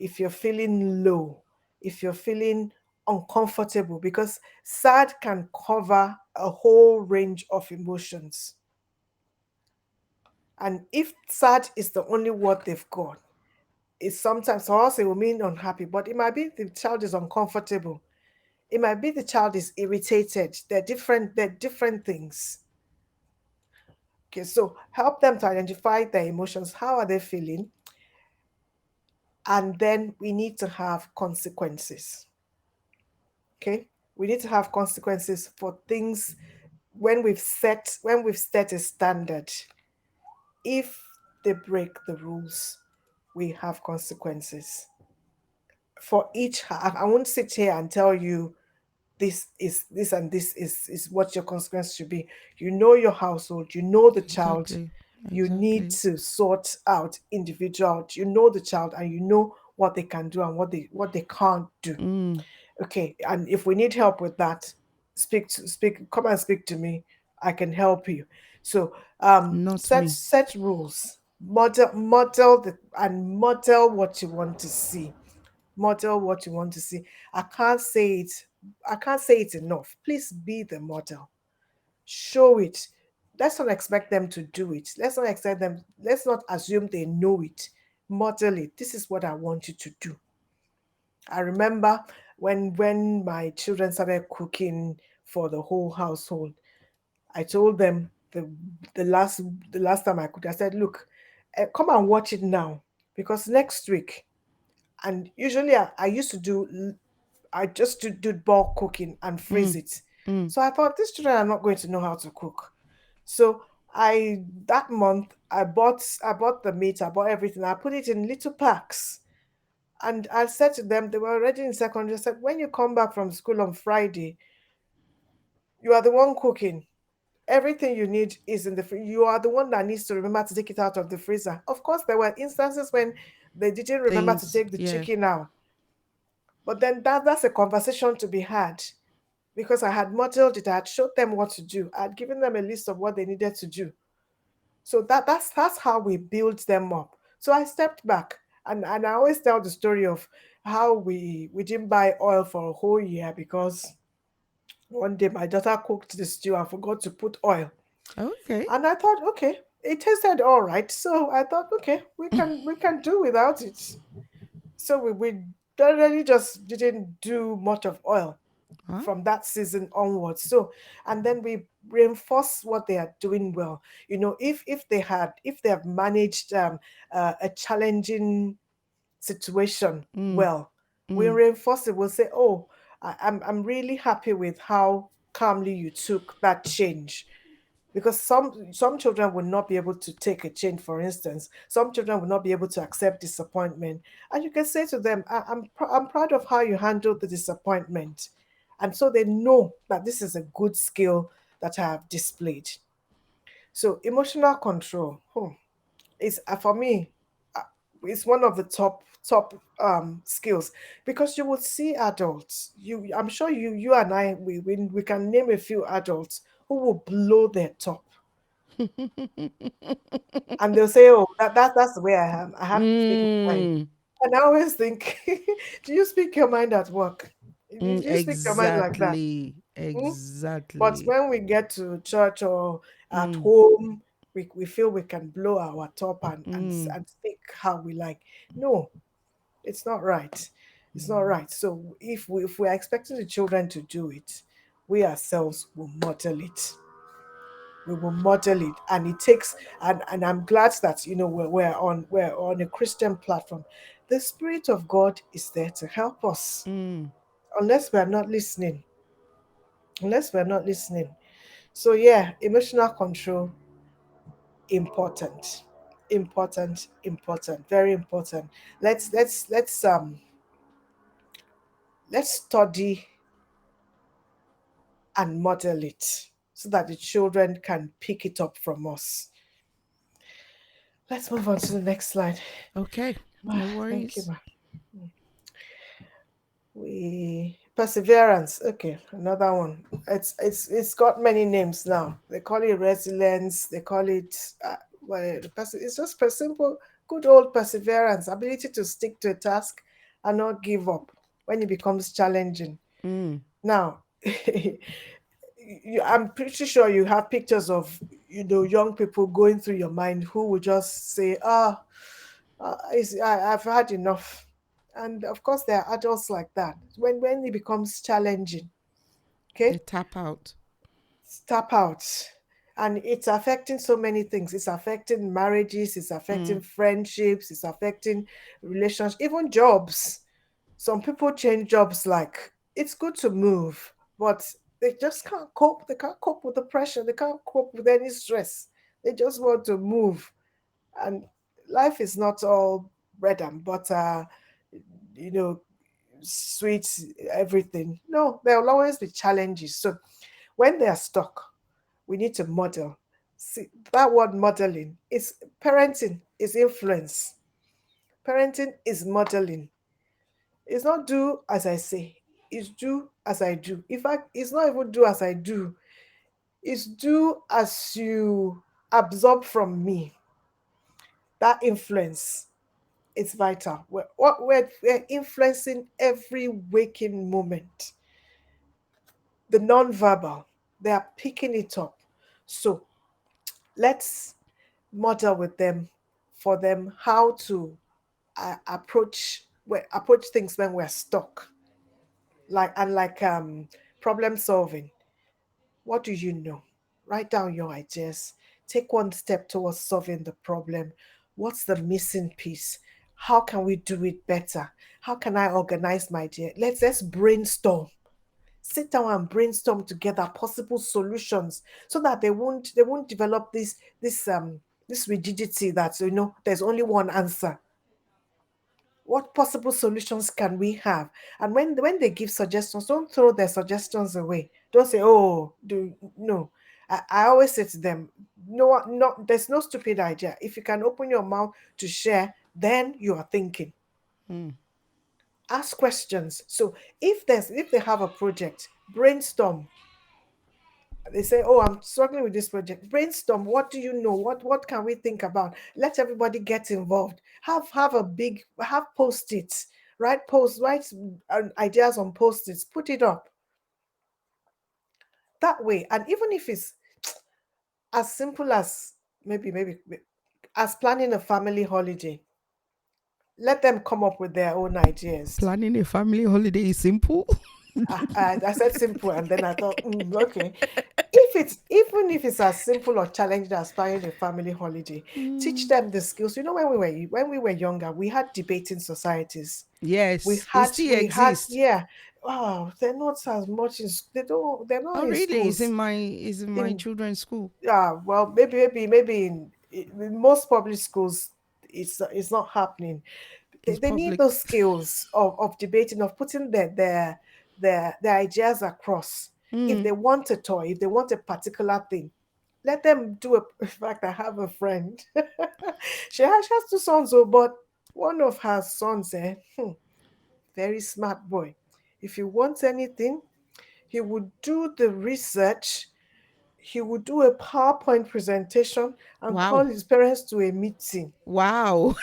if you're feeling low, if you're feeling uncomfortable, because sad can cover a whole range of emotions. And if sad is the only word they've got, it's sometimes, or else it will mean unhappy, but it might be the child is uncomfortable. It might be the child is irritated. They're different things. Okay, so help them to identify their emotions. How are they feeling? And then we need to have consequences. Okay, we need to have consequences for things when we've set a standard. If they break the rules, we have consequences for each. I won't sit here and tell you this is this and this is what your consequence should be. You know your household, you know the child. Exactly. You need Exactly. to sort out individual. You know the child, and you know what they can do and what they can't do. Mm. Okay, and if we need help with that, come and speak to me. I can help you. So Not set me. set rules, model what you want to see. Model what you want to see. I can't say it. I can't say it enough. Please be the model. Show it. Let's not expect them to do it. Let's not assume they know it. Model it. This is what I want you to do. I remember when my children started cooking for the whole household. I told them the last the last time I cooked, I said, "Look, come and watch it now, because next week." And usually I used to I just do bulk cooking and freeze Mm. it. Mm. So I thought these children are not going to know how to cook. So I that month I bought the meat, I bought everything, I put it in little packs. And I said to them, they were already in secondary. I said, when you come back from school on Friday, you are the one cooking. Everything you need is in the You are the one that needs to remember to take it out of the freezer. Of course, there were instances when they didn't remember to Things. take the Yeah. chicken out. But then that's a conversation to be had, because I had modeled it. I had showed them what to do. I had given them a list of what they needed to do. So that's how we build them up. So I stepped back, and I always tell the story of how we didn't buy oil for a whole year because One day my daughter cooked the stew and forgot to put oil. Okay. And I thought, okay, it tasted all right. So I thought, okay, we can do without it. So we generally just didn't do much of oil Huh? from that season onwards. So, and then we reinforce what they are doing well. If they have managed a challenging situation Mm, well, we mm, reinforce it. We'll say, oh, I'm really happy with how calmly you took that change, because some children will not be able to take a change. For instance, some children will not be able to accept disappointment, and you can say to them, I'm proud of how you handled the disappointment, and so they know that this is a good skill that I have displayed. So emotional control, is for me, uh, it's one of the top skills, because you would see adults, I'm sure you and I, we can name a few adults who will blow their top, and they'll say, "Oh, that's the way I am. I have to speak my mind." mm, And I always think, do you speak your mind at work? mm. Do you speak your mind like that? Exactly. Hmm? But Exactly. when we get to church or at Mm, home, we feel we can blow our top mm, and speak how we like. No, it's not right. It's not right. So if we are expecting the children to do it, we ourselves will model it. We will model it, and it takes, and I'm glad that we're on a Christian platform. The Spirit of God is there to help us, mm. unless we are not listening. Unless we are not listening. So yeah, emotional control, important, important, very important. Let's study and model it so that the children can pick it up from us. Let's move on to the next slide. Okay. Ma, No thank you, worries. ma. We perseverance. Okay, another one. It's got many names now. They call it resilience. They call it it's just simple, good old perseverance, ability to stick to a task and not give up when it becomes challenging. Mm. Now, I'm pretty sure you have pictures of young people going through your mind who will just say, I've had enough. And of course, there are adults like that. When it becomes challenging, They okay, tap out. step out. And it's affecting so many things. It's affecting marriages, it's affecting Mm. friendships, it's affecting relationships, even jobs. Some people change jobs, like it's good to move, but they just can't cope. They can't cope with the pressure, they can't cope with any stress. They just want to move. And life is not all bread and butter, you know, sweet, everything. No, there will always be challenges. So when they are stuck, we need to model. See, that word modeling is parenting, is influence. Parenting is modeling. It's not do as I say, it's do as I do. In fact, it's not even do as I do, it's do as you absorb from me. That influence is vital. We're influencing every waking moment. The non-verbal, they are picking it up. So let's model with them, for them, how to approach things when we're stuck, like problem solving. What do you know? Write down your ideas. Take one step towards solving the problem. What's the missing piece? How can we do it better? How can I organize my idea? Let's brainstorm. Sit down and brainstorm together possible solutions, so that they won't develop this rigidity that there's only one answer. What possible solutions can we have? And when they give suggestions, don't throw their suggestions away. Don't say, oh, do no. I always say to them, no, there's no stupid idea. If you can open your mouth to share, then you are thinking. Mm. Ask questions. So if they have a project, brainstorm. They say, oh, I'm struggling with this project. Brainstorm. What do you know? What can we think about? Let everybody get involved. Have post-its. Write ideas on post-its. Put it up. that way. And even if it's as simple as maybe as planning a family holiday, let them come up with their own ideas. Planning a family holiday is simple. I said simple, and then I thought, okay. If it's even if it's as simple or challenging as planning a family holiday, teach Mm. them the skills. When we were younger, we had debating societies. We Yes, it had still we had exists. yeah. Oh, they're not as much in they're not Oh, in really? Is in schools. my In children's school? well, maybe in most public schools, it's not happening. they, It's they need public. those skills of debating, of putting their ideas across. If Mm. they want a toy, if they want a particular thing, let them do it. In fact, I have a friend. She has two sons, oh, but one of her sons, very smart boy. If he wants anything, he would do the research. He would do a PowerPoint presentation and call Wow. his parents to a meeting. Wow.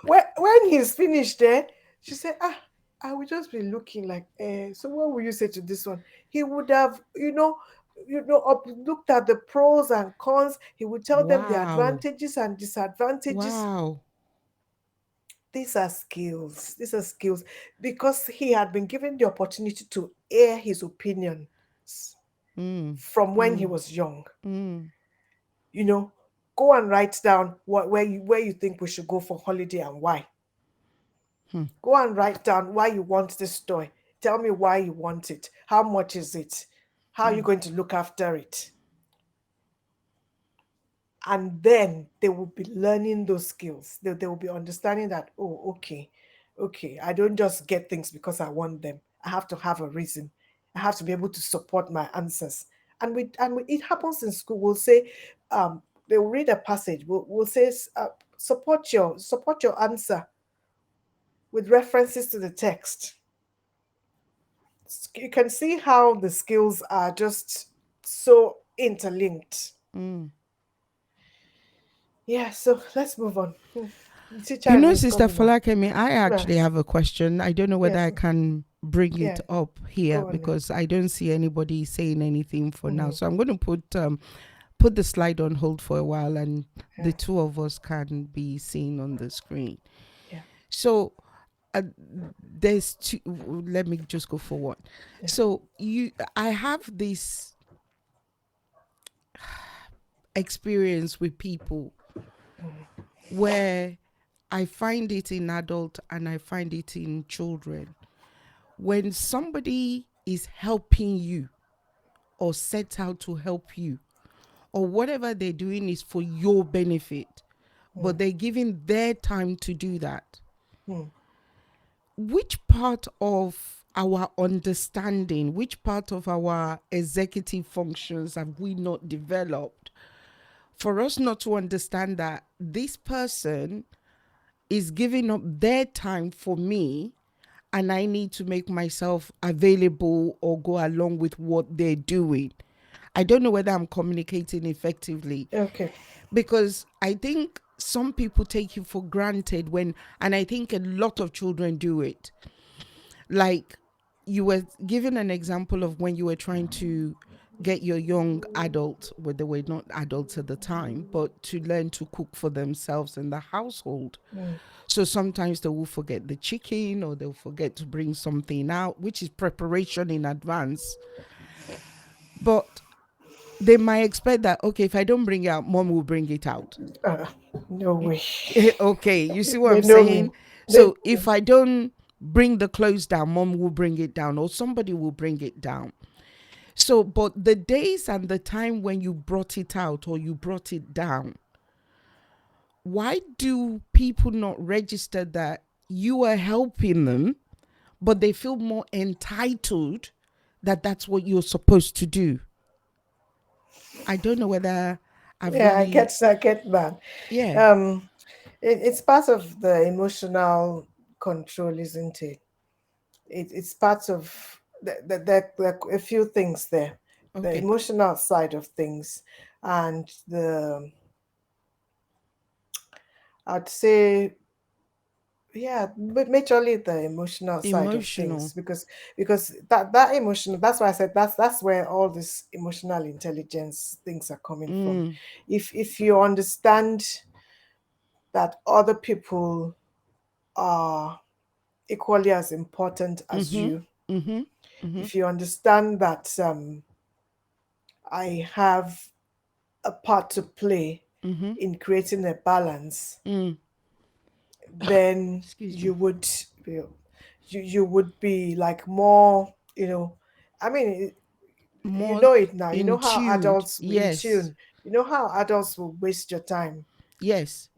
When he's finished there, she said, I will just be looking like, so what will you say to this one? He would have, looked at the pros and cons. He would tell them the Wow. advantages and disadvantages. Wow. These are skills. These are skills because he had been given the opportunity to air his opinions Mm. from when he Mm. was young. Mm. You know, go and write down where you think we should go for holiday and why. Hmm. Go and write down why you want this toy. Tell me why you want it. How much is it? How are you Hmm. going to look after it? And then they will be learning those skills. They will be understanding that, oh, okay, I don't just get things because I want them. I have to have a reason. I have to be able to support my answers. It happens in school. We'll say, they will read a passage. We'll say, support your answer with references to the text. You can see how the skills are just so interlinked. Mm. Yeah, so let's move on. The You teacher know, is Sister coming now. Falakemi, I actually Yes, have a question. I don't know whether I yes, can bring it yeah. up here Go on then. because I don't see anybody saying anything for now. Mhm, So I'm going to put the slide on hold for a while, and the yeah, two of us can be seen on the screen. yeah, So uh, there's two. Let me just go for one. yeah. So I have this experience with people Mhm, where I find it in adult and I find it in children. When somebody is helping you or set out to help you, or whatever they're doing is for your benefit, but mhm, they're giving their time to do that, mhm. which part of our understanding, which part of our executive functions have we not developed for us not to understand that this person is giving up their time for me and I need to make myself available or go along with what they're doing? I don't know whether I'm communicating effectively, Okay. because I think some people take you for granted and I think a lot of children do it. Like, you were given an example of when you were trying to get your young adult, well, they were not adults at the time, but to learn to cook for themselves in the household. Mm, So sometimes they will forget the chicken or they'll forget to bring something out, which is preparation in advance. But they might expect that, okay, if I don't bring it out, mom will bring it out. uh, no way. Okay, you see what They I'm know me. saying? They So if I don't bring the clothes down, mom will bring it down or somebody will bring it down. So, but the days and the time when you brought it out or you brought it down, why do people not register that you are helping them, but they feel more entitled that that's what you're supposed to do? I don't know whether I've Yeah, I really, get I get that. yeah, Um, it's part of the emotional control, isn't it? It's part of there are a few things there, the okay. emotional side of things, and the I'd say Yeah, but majorly the emotional side of Emotional. things, because that emotional, that's why I said that's where all this emotional intelligence things are coming from. Mm, If you understand that other people are equally as important as mm-hmm, you, mm-hmm, mm-hmm, if you understand that I have a part to play mm-hmm, in creating a balance, mm. then Excuse me. you would you would be like more, I mean, you More know it now. You in know how tuned. adults in Yes. tune. You know how adults will waste your time. Yes.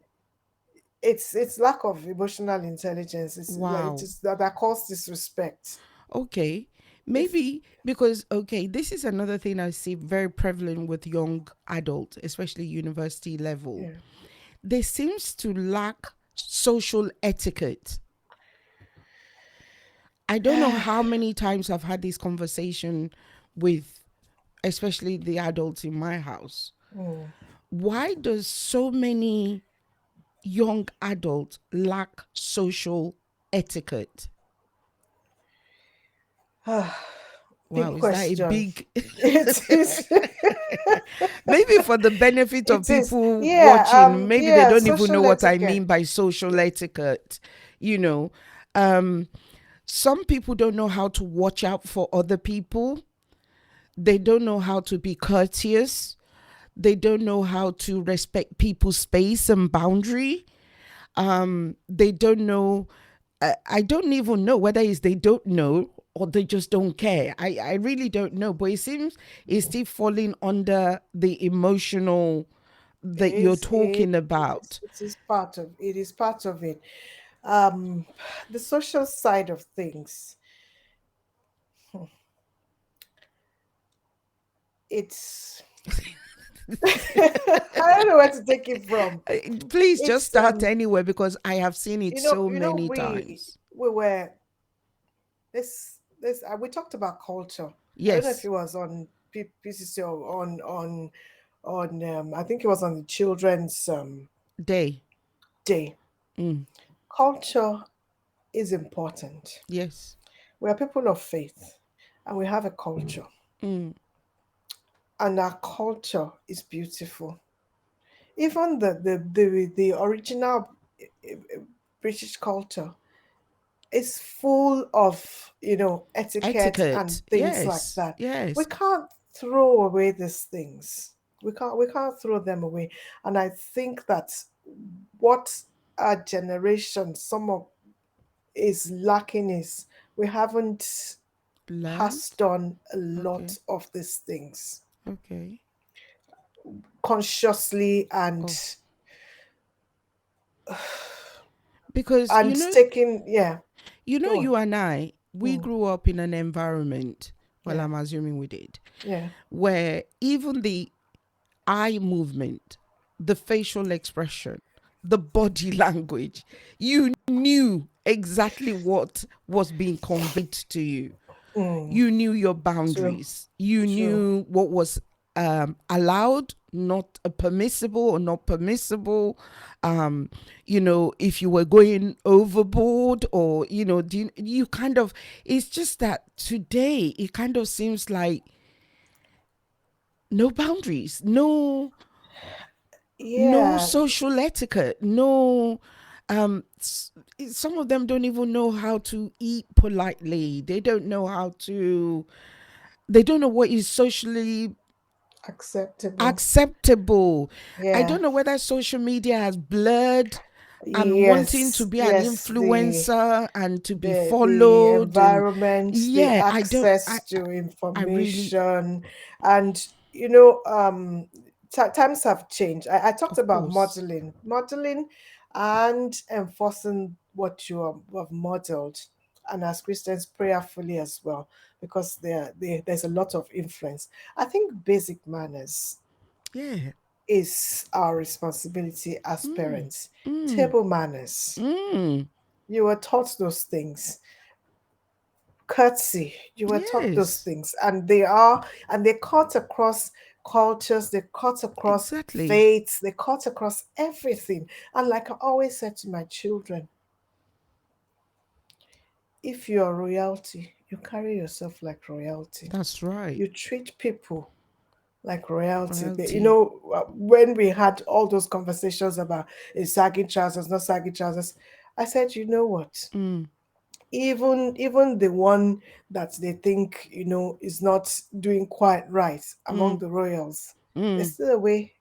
It's lack of emotional intelligence. It's like it Wow. is that causes disrespect. Okay. If Maybe because, okay, this is another thing I see very prevalent with young adults, especially university level. yeah. They seems to lack social etiquette. I don't know how many times I've had this conversation with especially the adults in my house. Mm. Why does so many young adults lack social etiquette? Big Wow, is that a question. big It is. maybe for the benefit of It is. people Yeah. watching, maybe they Yeah. don't even know Social what I etiquette. mean by social etiquette, you know. Um some people don't know how to watch out for other people. They don't know how to be courteous. They don't know how to respect people's space and boundary. They don't know. I don't even know whether it's they don't know or they just don't care. I really don't know. But it seems it's still falling under the emotional It that you're is. talking about. It is part of. It is part of it. Um, the social side of things. It's. I don't know where to take it from. Please just It's start anywhere because I have seen it so many we times. we were this we talked about culture. I don't know if Yes, it was on PCC or on I think it was on the children's day. day. Mm, Culture is important. yes. We are people of faith, and we have a culture, Mm, and our culture is beautiful. Even the original British culture is full of etiquette and etiquette. things like Yes, that. We yes. can't throw away these things. We can't throw them away. And I think that what our generation some of is lacking is we haven't Learned. passed on a Okay, lot of these things okay. consciously Oh, and because and taking, yeah. Go on. you and I, we Mm, grew up in an environment. Well, yeah, I'm assuming we did, yeah. where even the eye movement, the facial expression, the body language, you knew exactly what was being conveyed to you. Mm, You knew your true, boundaries. You true. knew what was allowed, not permissible or not permissible. Um, if you were going overboard or, you kind of, it's just that today it kind of seems like no boundaries, no Yeah, social etiquette, no some of them don't even know how to eat politely. They don't know what is socially acceptable. acceptable. I Yeah. don't know whether social media has blurred and wanting to Yes, be an yes, influencer and to be the followed. And environment, the yeah, access to I really, information, and times have changed. I talked of about course. modeling, and enforcing what have modeled, and as Christians, prayerfully as well, because there's a lot of influence. I think basic manners Yeah. is our responsibility as Mm, parents. mm, Table manners. mm. You were taught those things. Courtesy. You were taught those Yes, things. And they cut across cultures, they cut across exactly. faiths, they cut across everything. And like I always said to my children, if you're royalty, you carry yourself like royalty. That's right. You treat people like royalty. Royalty. When we had all those conversations about sagging trousers, not sagging trousers, I said, you know what? Mm, Even the one that they think is not doing quite right among mm, the royals, there's mm. still a way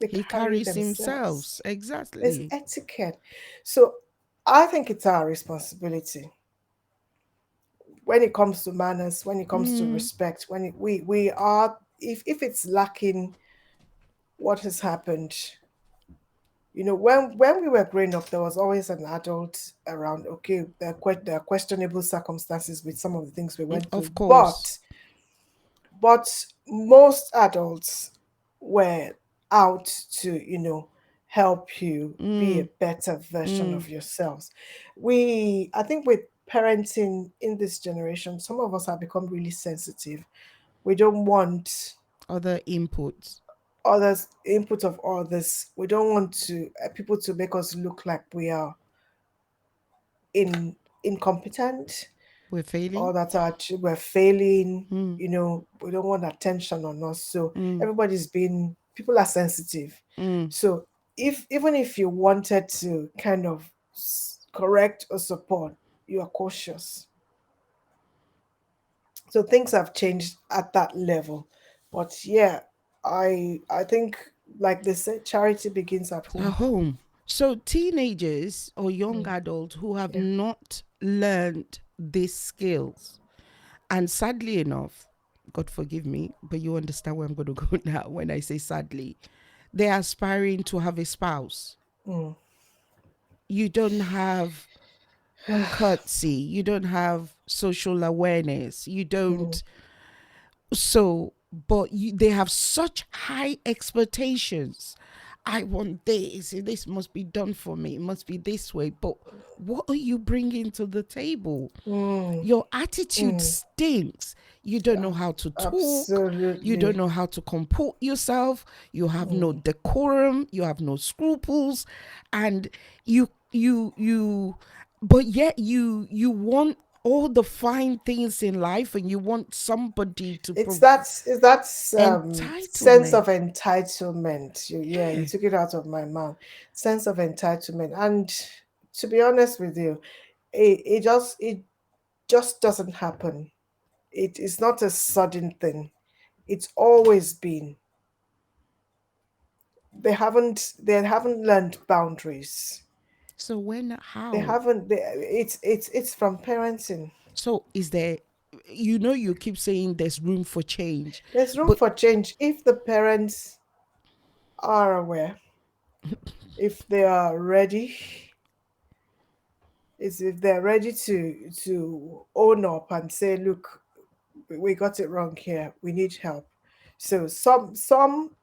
they He carry carries themselves. himself. There's Exactly. etiquette. So I think it's our responsibility when it comes to manners, when it comes to Mm, respect, when we are, if it's lacking, what has happened? When we were growing up, there was always an adult around. Okay, there are questionable circumstances with some of the things we went through, of course. but most adults were out to help you be a Mm, better version mm. of yourselves. I think with parenting in this generation, some of us have become really sensitive. We don't want Other inputs. others input of others. We don't want to people to make us look like we are in incompetent, We're or failing. that we're failing. Mm, We don't want attention on us. So mm, people are sensitive. mm. So even if you wanted to kind of correct or support, you are cautious. So things have changed at that level. But yeah, I think, like they say, charity begins at At home. home. So teenagers or young Mm, adults who have yeah. not learned these skills, and sadly enough, God forgive me, but you understand where I'm going to go now when I say sadly, they're aspiring to have a spouse. Mm. You don't have courtesy, you don't have social awareness, you Mm. don't. So, but they have such high expectations. I want this, and this must be done for me, it must be this way. But what are you bringing to the table? Mm. Your attitude Mm. stinks. You don't know Ab- how to talk. You don't Absolutely. know how to comport yourself. You have no Mm. decorum. You have no scruples, and you. But yet you want all the fine things in life, and you want somebody to It's that sense entitlement. of entitlement. You Yeah. took it out of my mouth. Sense of entitlement. And to be honest with you, it just doesn't happen. It is not a sudden thing. It's always been. They haven't learned boundaries. So when They how? haven't they, it's from parenting. So is there? You keep saying there's room for change, There's room but for change if the parents are aware, if they are ready, is if they're ready to own up and say, look, we got it wrong here, we need help. So some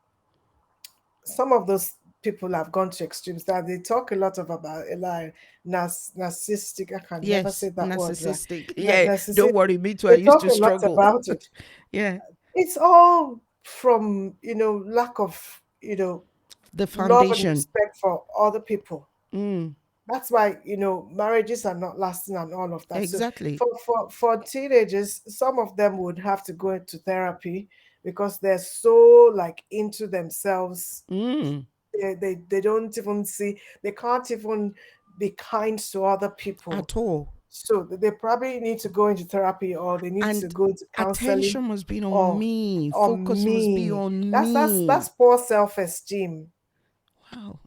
of those people have gone to extremes that they talk a lot about like narcissistic. I can never yes, say that word right. narcissistic. Yeah, Narcissistic. don't worry, me too. I They used talk to a lot struggle. about it. Yeah, It's all from lack of the love and foundation. respect for other people. Mm, That's why marriages are not lasting and all of that. So exactly. for teenagers, some of them would have to go into therapy because they're so like into themselves. Mm, They don't even see, they can't even be kind to other people. at all. So they probably need to go into therapy, or they need to And go to counseling, attention must be on or me. Focus must be me. on That's me. poor self-esteem. Wow,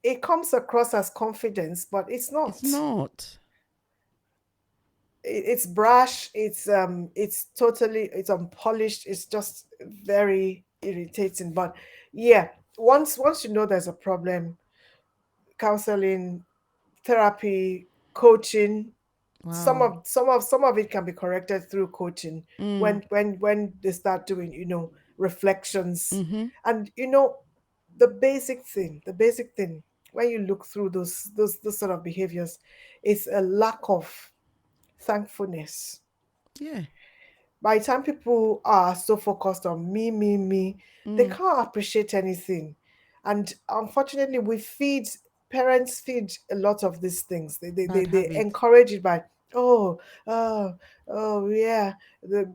It comes across as confidence, but it's it's not. not. It's brash. It's unpolished. It's just very irritating. But yeah, once you know there's a problem, counseling, therapy, coaching, Wow. some of it can be corrected through coaching Mm, when they start doing reflections. mm-hmm. And the basic thing when you look through those sort of behaviors is a lack of thankfulness. Yeah. By the time people are so focused on me, me, me, they Mm, can't appreciate anything. And unfortunately, parents feed a lot of these things. They, they, bad they, they habit. encourage it by, Oh, oh, oh, yeah. The,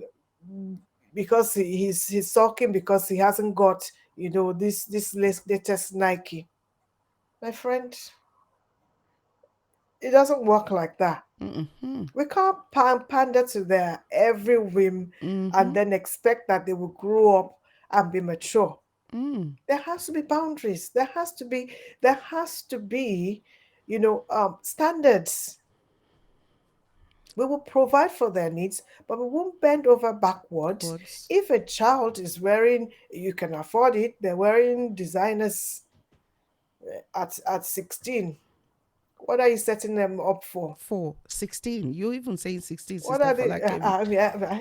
because he's sulking because he hasn't got, this latest Nike. My friend, it doesn't work like that. Mm-hmm. We can't pander to their every whim and Mm-hmm. then expect that they will grow up and be mature. Mm. There has to be boundaries. There has to be standards. We will provide for their needs, but we won't bend over backwards. Words. If a child is wearing, you can afford it, they're wearing designers at 16. What are you setting them up for? 16. You're even saying 16, What Sister are they? Falakemi.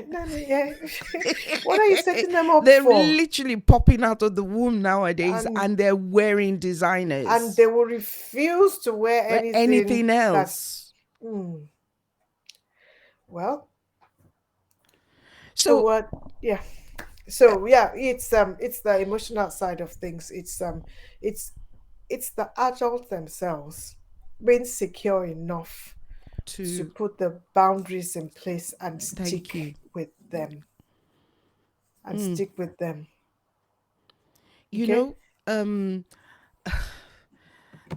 No, no, yeah. What are you setting them up They're for? literally popping out of the womb nowadays And and they're wearing and designers. they will refuse to wear Or anything anything that's else. well. So So, what? Yeah. So yeah, it's the emotional side of things. It's it's the adults themselves being secure enough to to put the boundaries in place and thank stick you. with them and Mm. stick with them. You Okay? know, um,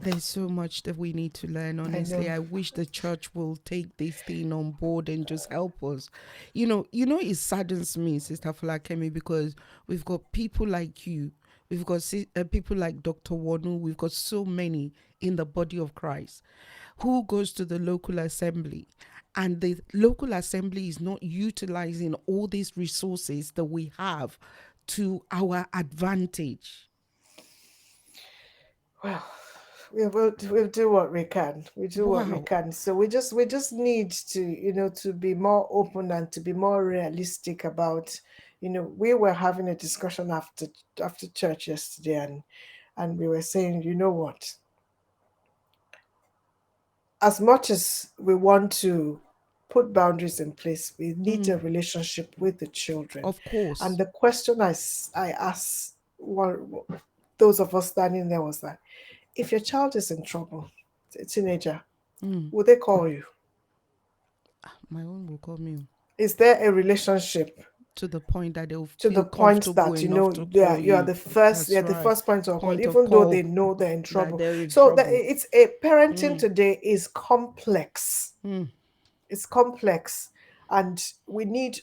there's so much that we need to learn, I honestly. know. I wish the church will take this thing on board and just help us. It saddens me, Sister Falakemi, because we've got people like you. We've got people like Dr. Wanu. We've got so many in the body of Christ who goes to the local assembly. And the local assembly is not utilizing all these resources that we have to our advantage. Well, we'll do what we can. We do what we Wow. can. So we just need to to be more open and to be more realistic about. We were having a discussion after church yesterday, and we were saying, you know what? As much as we want to put boundaries in place, we need Mm, a relationship with the children. of And course. the question I asked those of us standing there was that if your child is in trouble, a teenager, Mm, would they call you? my own will call me Is there a relationship to the point that they'll to the feel point comfortable that enough to yeah, call you are you. the first, That's yeah, the right. first point of call, Point of even though they call know they're in that trouble? they're in So that trouble. it's a parenting Mm, today is complex. mm. It's complex, and we need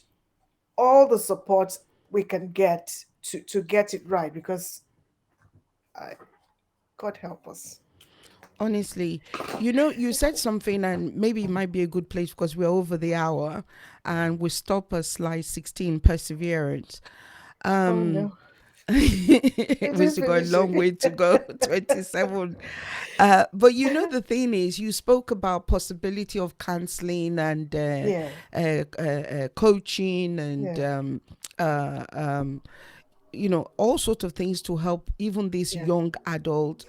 all the support we can get to get it right because I, God help us. Honestly, you said something, and maybe it might be a good place because we're over the hour and we stop at slide 16, perseverance. Oh Um, no, we we didn't still got a finish long it. way to go. 27. But the thing is, you spoke about possibility of counseling and Yeah, coaching and yeah, uh, um, all sorts of things to help even this yeah. young adult.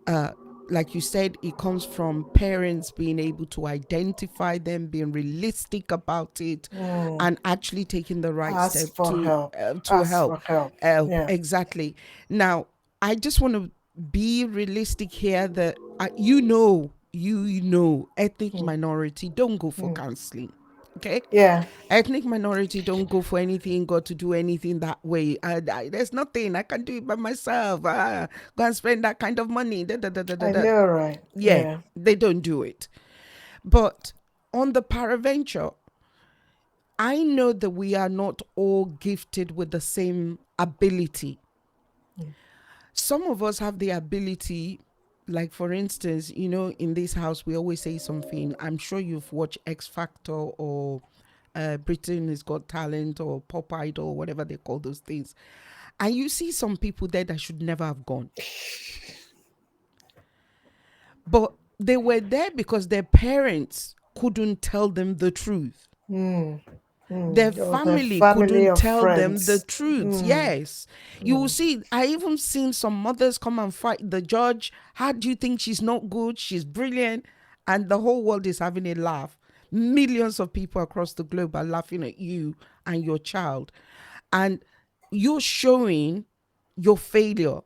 Uh, like you said, it comes from parents being able to identify them, being realistic about it, Mm. and actually taking the right step Ask for to help. Ask help. for help. Yeah. Exactly. Now, I just want to be realistic here that ethnic Mm. minority don't go for Mm. counseling. Okay, Yeah. ethnic minority don't go for anything, got to do anything that way. There's nothing I can do it by myself. Go and spend that kind of money. Da, da, da, da, da, I da. know, right? Yeah, Yeah. they don't do it. But on the paraventure, I know that we are not all gifted with the same ability. Mm. Some of us have the ability, like for instance, in this house, we always say something. I'm sure you've watched X Factor or Britain has Got Talent or Pop Idol, whatever they call those things. And you see some people there that should never have gone. But they were there because their parents couldn't tell them the truth. Mm. Their Mm. Or the family family couldn't of tell them the friends. truth. Mm. Yes. You will Mm. see, I even seen some mothers come and fight the judge. How do you think she's not good? She's brilliant. And the whole world is having a laugh. Millions of people across the globe are laughing at you and your child. And you're showing your failure.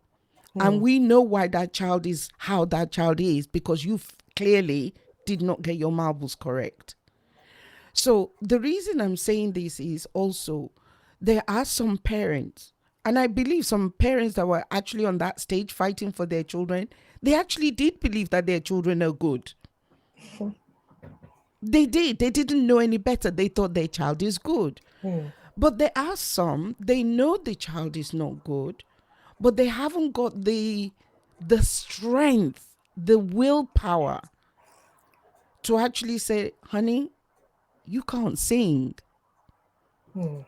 And Mm. we know why that child is how that child is because you clearly did not get your marbles correct. So the reason I'm saying this is also there are some parents, and I believe some parents that were actually on that stage fighting for their children, they actually did believe that their children are good. They did. They didn't know any better. They thought their child is good. Hmm. But there are some, they know the child is not good, but they haven't got the strength, the willpower to actually say, honey, you can't sing. Hmm.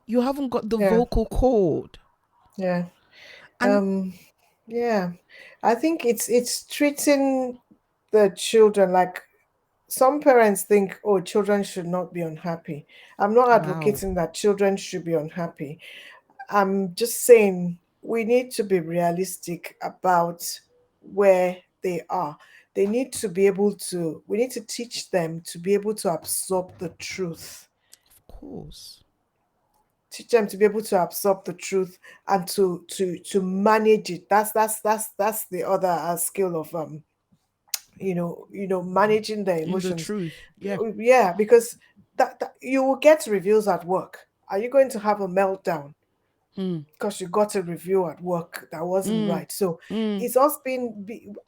You haven't got the Yeah. vocal cord. Yeah. And Yeah. I think it's treating the children like some parents think, oh, children should not be unhappy. I'm not wow. advocating that children should be unhappy. I'm just saying we need to be realistic about where they are. They need to be able to, we need to teach them to be able to absorb the truth. Of course. Teach them to be able to absorb the truth and to manage it. That's the other skill of managing their In the emotions. truth. Yeah. Yeah, because that you will get reviews at work. Are you going to have a meltdown Mm, because you got a review at work that wasn't mm, right? So mm. it's us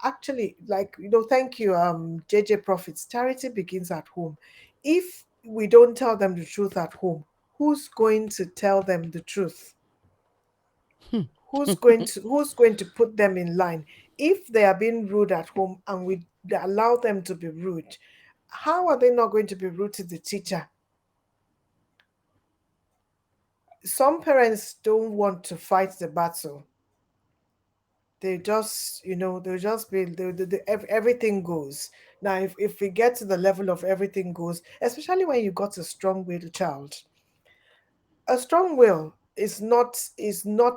actually, like, thank you, JJ Profits. Charity begins at home. If we don't tell them the truth at home, who's going to tell them the truth? Who's going to put them in line? If they are being rude at home and we allow them to be rude, how are they not going to be rude to the teacher? Some parents don't want to fight the battle. They just, they'll just be, everything goes. Now, if we get to the level of everything goes, especially when you got a strong-willed child, a strong will is not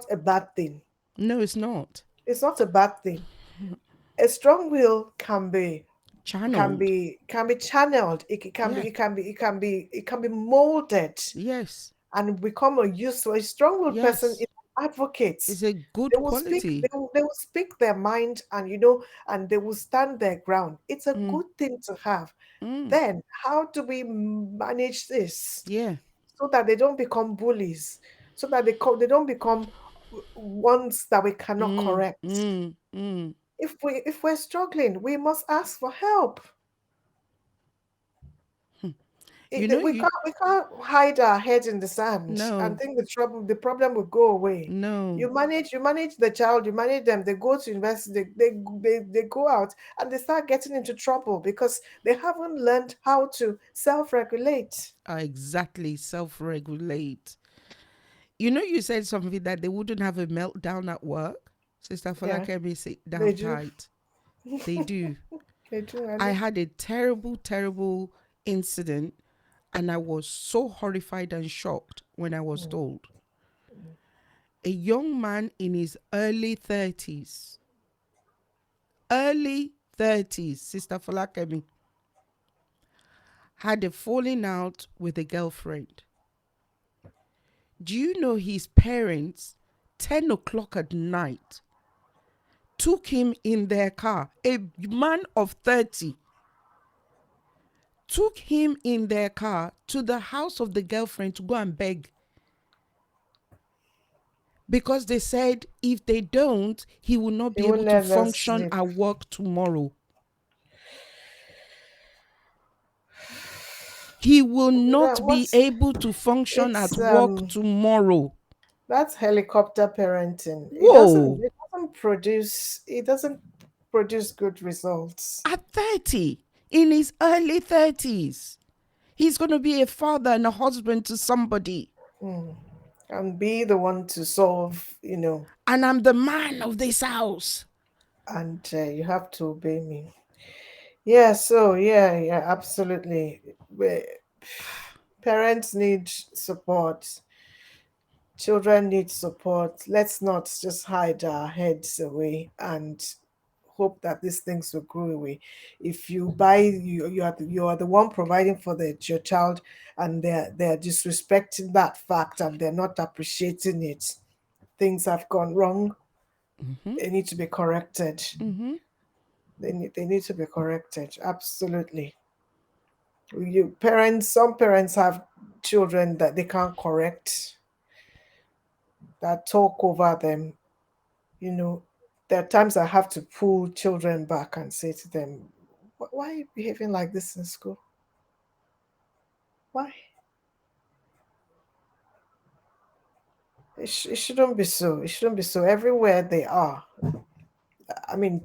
a bad thing. No, it's not. It's not a bad thing. A strong will Channeled. can be channeled. It can Yeah. be it can be it can be it can be molded Yes. and become a useful. A strong-willed person is Yes. an advocate. It's a They good will speak. quality. They will speak their mind, and and they will stand their ground. It's a Mm, good thing to have. mm. Then, how do we manage this Yeah. so that they don't become bullies, so that they don't become ones that we cannot Mm, correct? mm, mm. If we're struggling, we must ask for help. You know, you We can't hide our heads in the sand and no, think the problem will go away. no. You manage the child, you manage them. They go to university, they go out and they start getting into trouble because they haven't learned how to self-regulate. Exactly, self-regulate. You know, you said something that they wouldn't have a meltdown at work. Sister Yeah, Falakemi, sit they down do. tight. They do. They do. I I know. had a terrible, terrible incident, and I was so horrified and shocked when I was Mm, told. A young man in his early 30s, Sister Falakemi, had a falling out with a girlfriend. Do you know his parents, 10 o'clock at night, took him in their car? A man of 30 took him in their car to the house of the girlfriend to go and beg, because they said if they don't, he will not He be will able to never function sleep. at work tomorrow. He will not be What's able to function at it's work tomorrow. That's helicopter parenting. It doesn't Whoa. it doesn't produce it doesn't produce good results. At 30, in his early 30s, he's going to be a father and a husband to somebody. Mm. And be the one to solve, And I'm the man of this house. and you have to obey me. Yeah, so yeah, absolutely. Parents need support. Children need support. Let's not just hide our heads away and hope that these things will grow away. If you buy, you are the one providing for your child, and they're disrespecting that fact and they're not appreciating it. Things have gone wrong. Mm-hmm. They need to be corrected. Mm-hmm. They need to be corrected. Absolutely. Some parents have children that they can't correct, that talk over them. You know, there are times I have to pull children back and say to them, Why are you behaving like this in school? Why? It shouldn't be so. It shouldn't be so. Everywhere they are, I mean,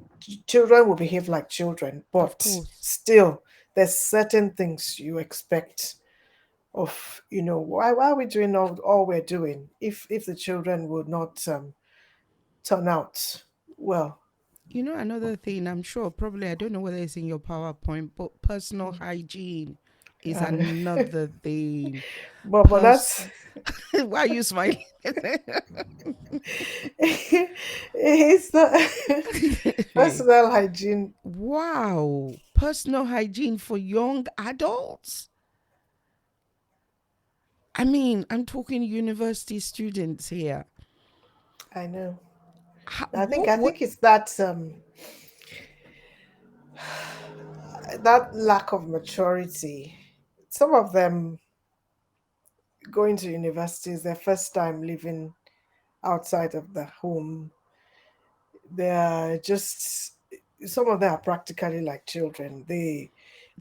children will behave like children, Of but course. still, there's certain things you expect of, why are we doing all we're doing if the children would not turn out well. Another thing, I'm sure, probably, I don't know whether it's in your PowerPoint, but personal hygiene is And, another thing. but Pers- that's Why are you smiling? it's the personal hygiene. Wow. Personal hygiene for young adults? I mean, I'm talking university students here. I know. How, I think what, I what? think it's that lack of maturity. Some of them going to university is their first time living outside of the home. They're just some of them are practically like children. They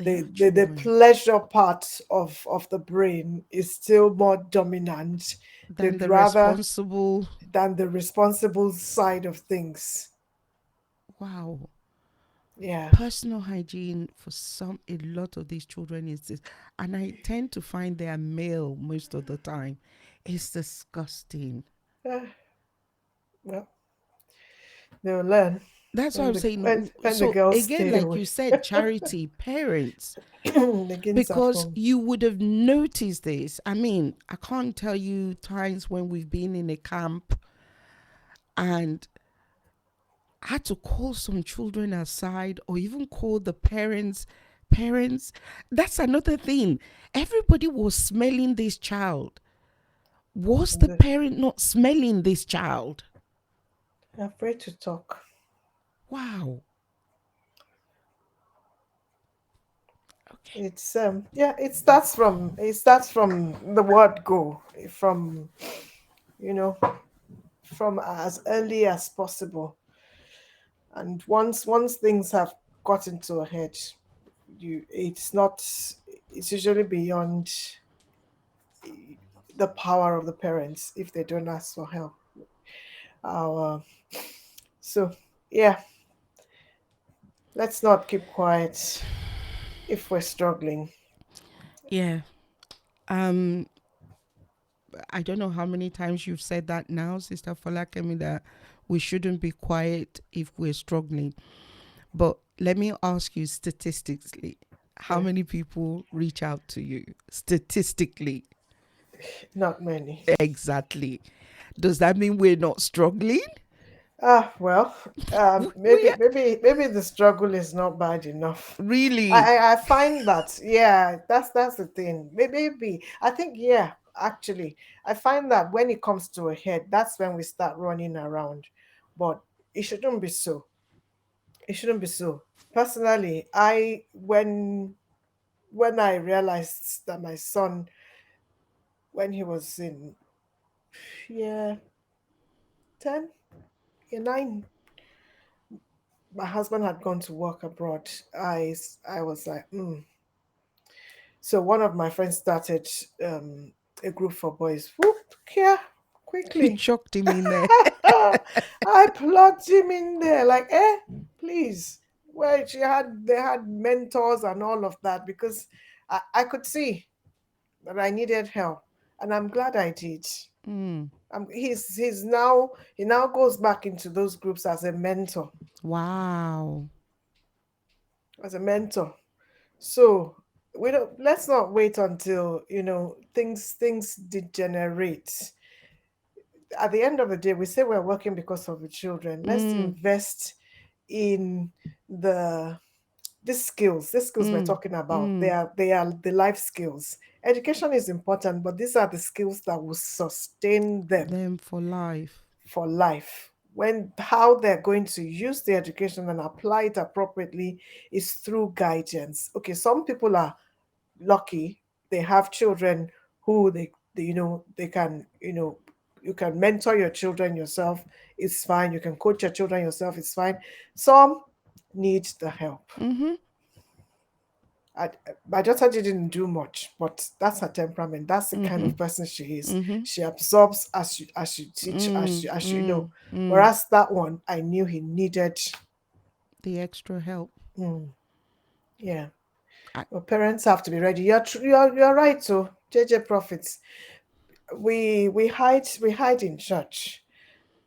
are The children pleasure part of the brain is still more dominant. than They'd the rather responsible. than the responsible side of things. Wow. Yeah. Personal hygiene for a lot of these children is this, and I tend to find they are male most of the time. It's disgusting. Uh, well, they'll learn That's what when I'm the saying. when the So girls again, stay like you away. said, charity parents, Begins at because home. you would have noticed this. I mean, I can't tell you times when we've been in a camp and had to call some children aside or even call the parents. That's another thing. Everybody was smelling this child. Was the The- parent not smelling this child? Afraid to talk. Wow. Okay. It starts from the word go, from you know from as early as possible. And once things have got into a head, you it's not it's usually beyond the power of the parents if they don't ask for help. Our So yeah, let's not keep quiet if we're struggling. Yeah. Um I don't know how many times you've said that now, Sister Falakemi, that we shouldn't be quiet if we're struggling. But let me ask you statistically, how Yeah, many people reach out to you? Statistically. not many. Exactly. Does that mean we're not struggling? Well, We maybe are, maybe the struggle is not bad enough. really. I find that, yeah, that's the thing. Maybe I think, yeah, actually, I find that when it comes to a head, that's when we start running around. But it shouldn't be so. It shouldn't be so. Personally, I when I realized that my son, when he was in year 10, year 9, my husband had gone to work abroad. I was like, So one of my friends started a group for boys. Whoop, yeah, You quickly. chucked him in there. I plugged him in there, like, please. Well, they had mentors and all of that, because I could see that I needed help, and I'm glad I did. Mm. He now goes back into those groups as a mentor, Wow. as a mentor. So we don't let's not wait until things degenerate. At the end of the day, we say we're working because of the children. Let's Mm. invest in the these skills we're Mm. talking about. Mm. They are the life skills. Education is important, but these are the skills that will sustain them Them for life. for life. When how they're going to use the education and apply it appropriately is through guidance. Okay, some people are lucky, they have children who they they can, you can mentor your children yourself, it's fine. You can coach your children yourself, it's fine. Some need the help. Mm-hmm. I, my daughter didn't do much, but that's her temperament. That's the kind Mm-hmm. of person she is. Mm-hmm. She absorbs as you teach, Mm, as you mm, know. mm. Whereas that one, I knew he needed. The extra help. Mm, yeah, I, well, parents have to be ready. You're right. So JJ Prophets, we hide in church,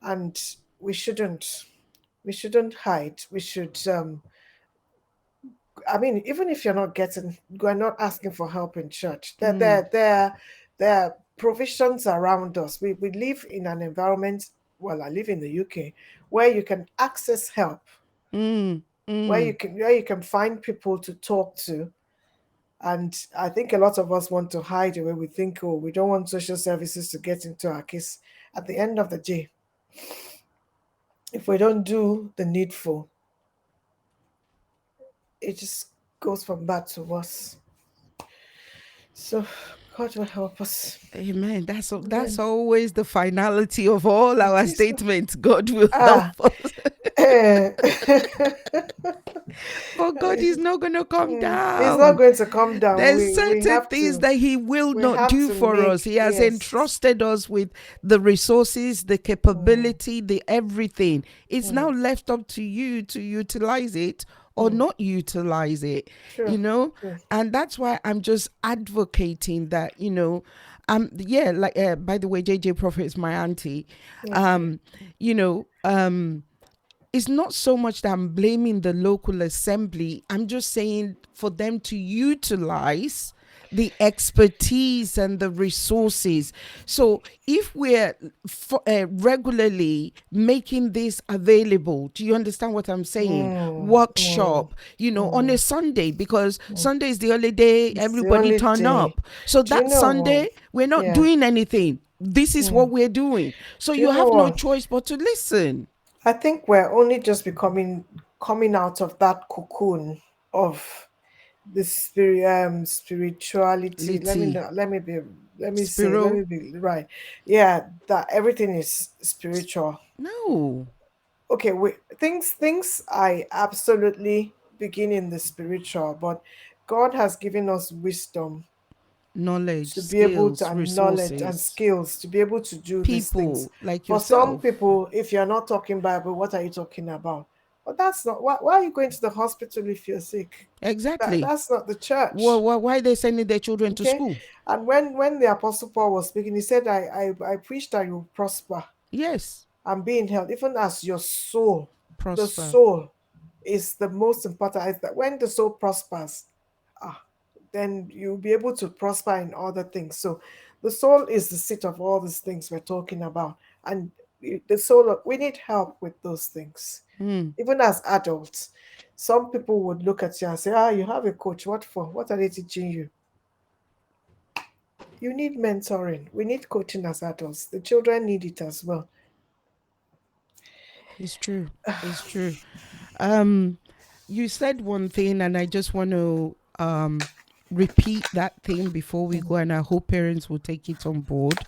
and we shouldn't. We shouldn't hide. We should. I mean, even if you're not asking for help in church, mm, there are provisions around us. We live in an environment, well, I live in the UK, where you can access help, mm, mm. where you can find people to talk to. And I think a lot of us want to hide away. We think, oh, we don't want social services to get into our case. At the end of the day, if we don't do the needful, it just goes from bad to worse. So God will help us. Amen. That's Amen. always the finality of all It our is so. statements. God will help Ah. us. eh, But God is not going to come it's not down. going to come down. There's We certain have things to that He will we not have do to for us. make, He has yes. entrusted us with the resources, the Mm, capability, the everything. It's now mm, left up to you to utilize it or mm. not utilize it, True. True. And that's why I'm just advocating that, yeah, like, by the way, JJ Prophet is my auntie. Okay. Um, you know, it's not so much that I'm blaming the local assembly. I'm just saying for them to utilize the expertise and the resources. So if we're regularly making this available, do you understand what I'm saying? Mm, mm, Workshop, on a mm, Sunday, because mm. Sunday is the only day It's the everybody only turn day. up. So Do you that know what? Sunday, we're not Yeah. doing anything. This is what Mm. we're doing. So Do you you know have no what? choice but to listen. I think we're only just becoming coming out of that cocoon of the spirituality. Let me Liti, not let me be let me say let Spiro. me be right. Yeah, that everything is spiritual. No. Okay, things I absolutely begin in the spiritual, but God has given us wisdom Knowledge, to be able to, skills, and knowledge and resources, skills to be able to do these things. people like For some yourself. people, if you're not talking Bible, what are you talking about? But that's not why are you going to the hospital if you're sick? Exactly. That's not the church. Why are they sending their children to Okay. school? And when the apostle Paul was speaking, he said, I preach that you prosper Yes. and be in health, even as your soul. The Prosper. soul is the most important. Is that when the soul prospers, ah, then you'll be able to prosper in other things. So the soul is the seat of all these things we're talking about. And the soul, we need help with those things. Mm. Even as adults, some people would look at you and say, ah, you have a coach. What for? What are they teaching you? You need mentoring. We need coaching as adults. The children need it as well. It's true. It's true. Um, you said one thing, and I just want to repeat that thing before we go, and I hope parents will take it on board.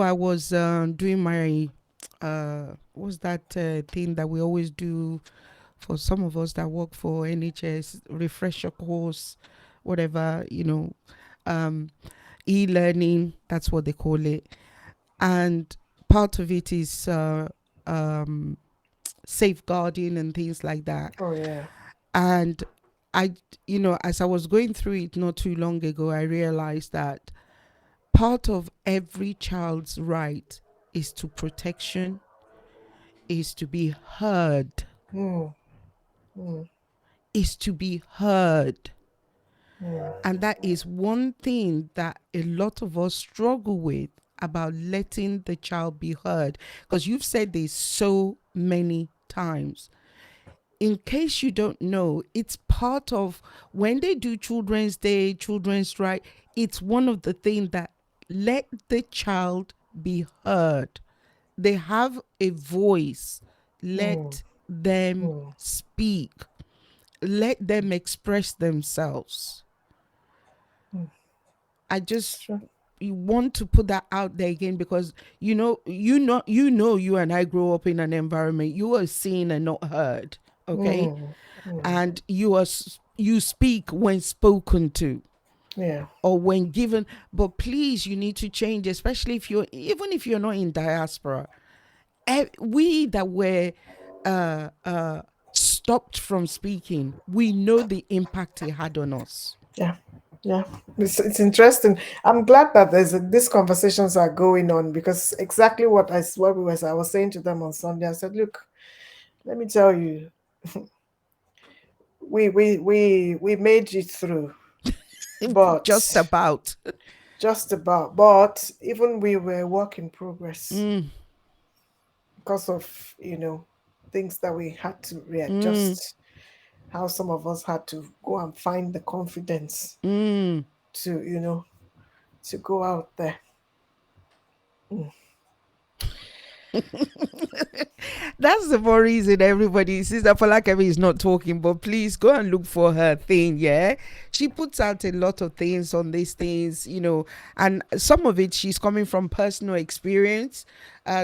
I was doing my what's that thing that we always do for some of us that work for NHS, refresher course, whatever, um, e-learning, that's what they call it. And part of it is um, safeguarding and things like that. Oh, yeah. And I, as I was going through it not too long ago, I realized that part of every child's right is to protection, is to be heard, Mm, mm, is to be heard. mm. And that is one thing that a lot of us struggle with about letting the child be heard. Because you've said this so many times. In case you don't know, it's part of when they do Children's Day, Children's Right, it's one of the things that let the child be heard. They have a voice. Mm, Let them mm. speak. Let them express themselves. I just Sure. you want to put that out there again because you and I grew up in an environment you are seen and not heard, okay? Mm, mm, And you speak when spoken to yeah. or when given, but please you need to change, especially if you're even if you're not in diaspora. We that were uh uh stopped from speaking, we know the impact it had on us. Yeah. Yeah. It's interesting. I'm glad that these conversations are going on because exactly what I was saying to them on Sunday. I said, look, let me tell you, we made it through, but Just about. just about. But even we were a work in progress Mm, because of things that we had to mm, readjust. How some of us had to go and find the confidence mm. to to go out there. That's the more reason everybody Sister Falakemi is not talking, but please go and look for her thing. Yeah, she puts out a lot of things on these things, and some of it she's coming from personal experience.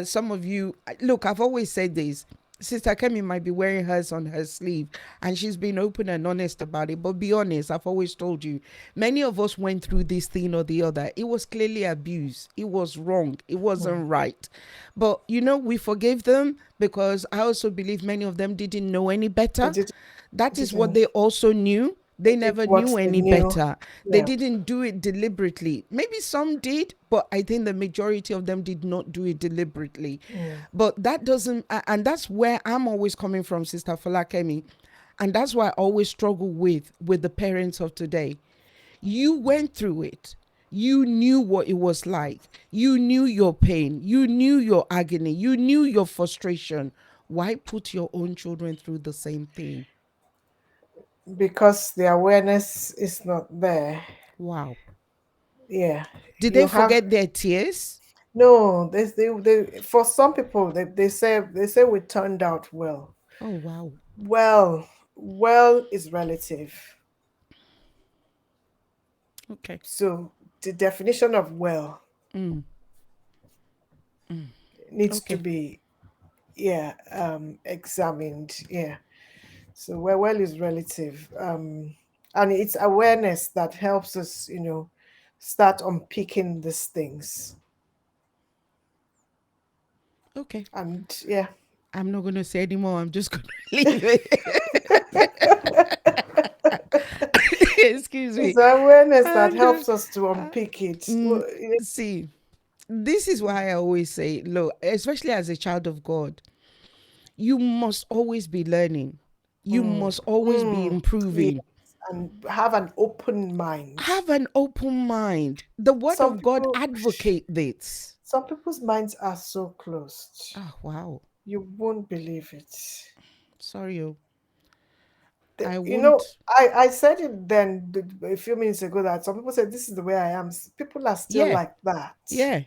Some of you look, I've always said this. Sister Kemi might be wearing hers on her sleeve and she's been open and honest about it. But be honest, I've always told you, many of us went through this thing or the other. It was clearly abuse. It was wrong. It wasn't right. But we forgave them because I also believe many of them didn't know any They better. That is what didn't they also knew. They did never what knew they any knew. better. They Yeah. didn't do it deliberately. Maybe some did, but I think the majority of them did not do it deliberately. Mm. But that doesn't, and that's where I'm always coming from, Sister Falakemi. And that's why I always struggle with the parents of today. You went through it. You knew what it was like. You knew your pain. You knew your agony. You knew your frustration. Why put your own children through the same thing? Because the awareness is not there. Wow. Yeah. Did they You have forget their tears? no, for some people they say we turned out well. Oh, wow. Well is relative. Okay. So the definition of well Mm, needs to okay. be examined. Yeah. So well is relative. And it's awareness that helps us, start unpicking these things. Okay. And yeah. I'm not going to say anymore. I'm just going to leave it. Excuse It's me. awareness that And helps us to unpick it. mm, see, this is why I always say, look, especially as a child of God, you must always be learning. You Mm, must always be mm, yes, improving. and have an open mind. Have an open mind. The word Some of God people, advocate this. some people's minds are so closed. Oh, wow. You won't believe it. Sorry, oh. The- I You know, won't. I said it then a few minutes ago that some people said this is the way I am. People are still Yeah, like that. yeah.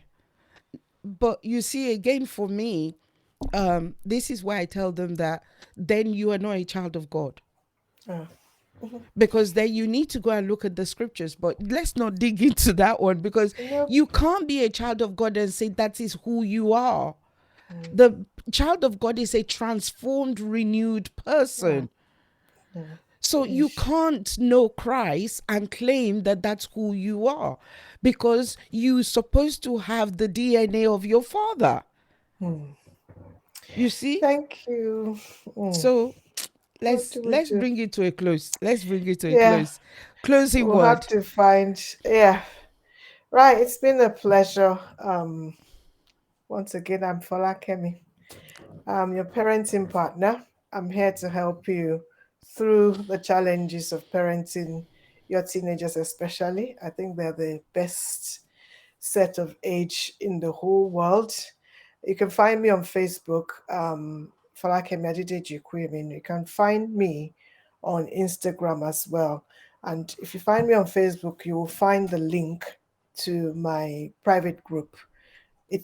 But you see, again, for me, this is why I tell them that then you are not a child of God. Uh, Because then you need to go and look at the scriptures. But let's not dig into that one because you know, you can't be a child of God and say that is who you are. mm, The child of God is a transformed, renewed yeah, person. yeah. So you can't know Christ and claim that that's who you are because you're supposed to have the DNA of your father. Mm. You see? Thank you. Mm. So What let's do we let's do? bring it to a close. Let's bring it to a Yeah, close. Closing we'll have word. to find. Yeah, right. It's been a pleasure. Once again, I'm Fola Kemi. I'm your parenting partner. I'm here to help you through the challenges of parenting your teenagers, especially. I think they're the best set of age in the whole world. You can find me on Facebook, Falakemi Adedeji Kwemin. You can find me on Instagram as well. And if you find me on Facebook, you will find the link to my private group.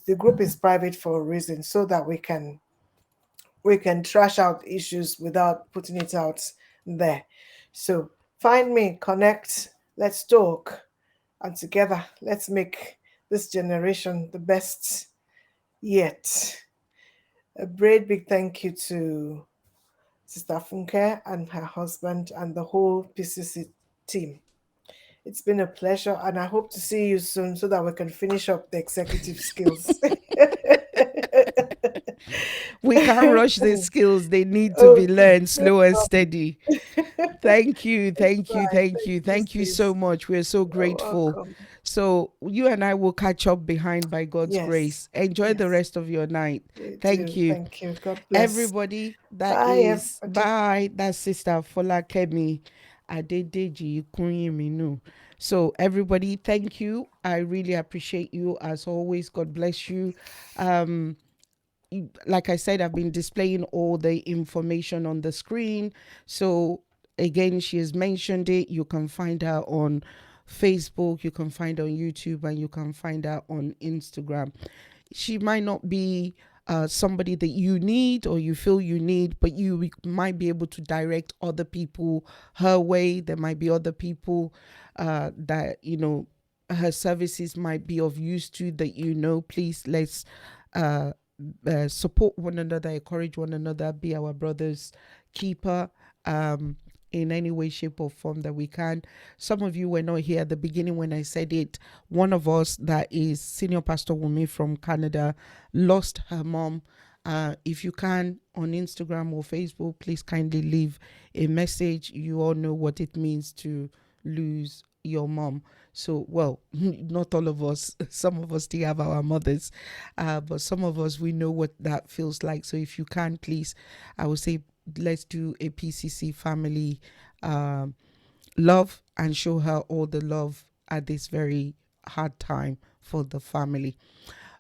The group is private for a reason, so that we can trash out issues without putting it out there. So find me, connect, let's talk, And together, let's make this generation the best yet. A great big thank you to Sister Funke and her husband and the whole PCC team. It's been a pleasure, and I hope to see you soon so that we can finish up the executive skills. We can't rush the skills, they need to be Okay, learned no slow and problem. steady. Thank you, It's thank you, fine. thank you, You, thank you so sis. much. We're so You're grateful. welcome. So you and I will catch up behind by God's Yes, grace. Enjoy the yes, rest of your night. you Thank do. you. Thank you. God bless. Everybody, that Bye, is everybody. bye. That's Sister Fola Kemi Adedeji Kunyiminu. So everybody, thank you. I really appreciate you as always. God bless you. Um, like I said, I've been displaying all the information on the screen. So again, she has mentioned it. You can find her on Facebook, you can find her on YouTube, and you can find her on Instagram. She might not be somebody that you need or you feel you need, but you might be able to direct other people her way. There might be other people that, her services might be of use to that, please let's uh, support one another, encourage one another, be our brother's keeper. In any way, shape, or form that we can. Some of you were not here at the beginning when I said it. One of us, that is Senior Pastor Wumi from Canada, lost her mom. If you can, on Instagram or Facebook, please kindly leave a message. You all know what it means to lose your mom. So, well, not all of us. Some of us still have our mothers, but some of us, we know what that feels like. So if you can, please, I would say, let's do a PCC family love and show her all the love at this very hard time for the family.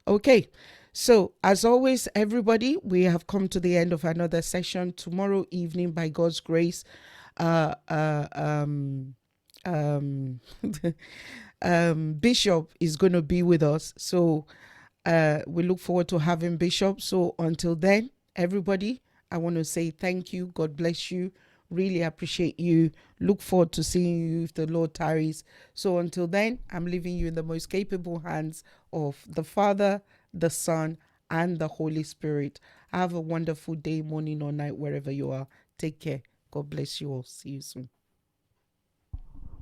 Okay, so as always, everybody, we have come to the end of another session. Tomorrow evening, by God's grace, uh, uh, um, um, Bishop is going to be with us. So we look forward to having Bishop. So until then, everybody, I want to say thank you. God bless you. Really appreciate you. Look forward to seeing you if the Lord tarries. So until then, I'm leaving you in the most capable hands of the Father, the Son, and the Holy Spirit. Have a wonderful day, morning, or night, wherever you are. Take care. God bless you all. See you soon.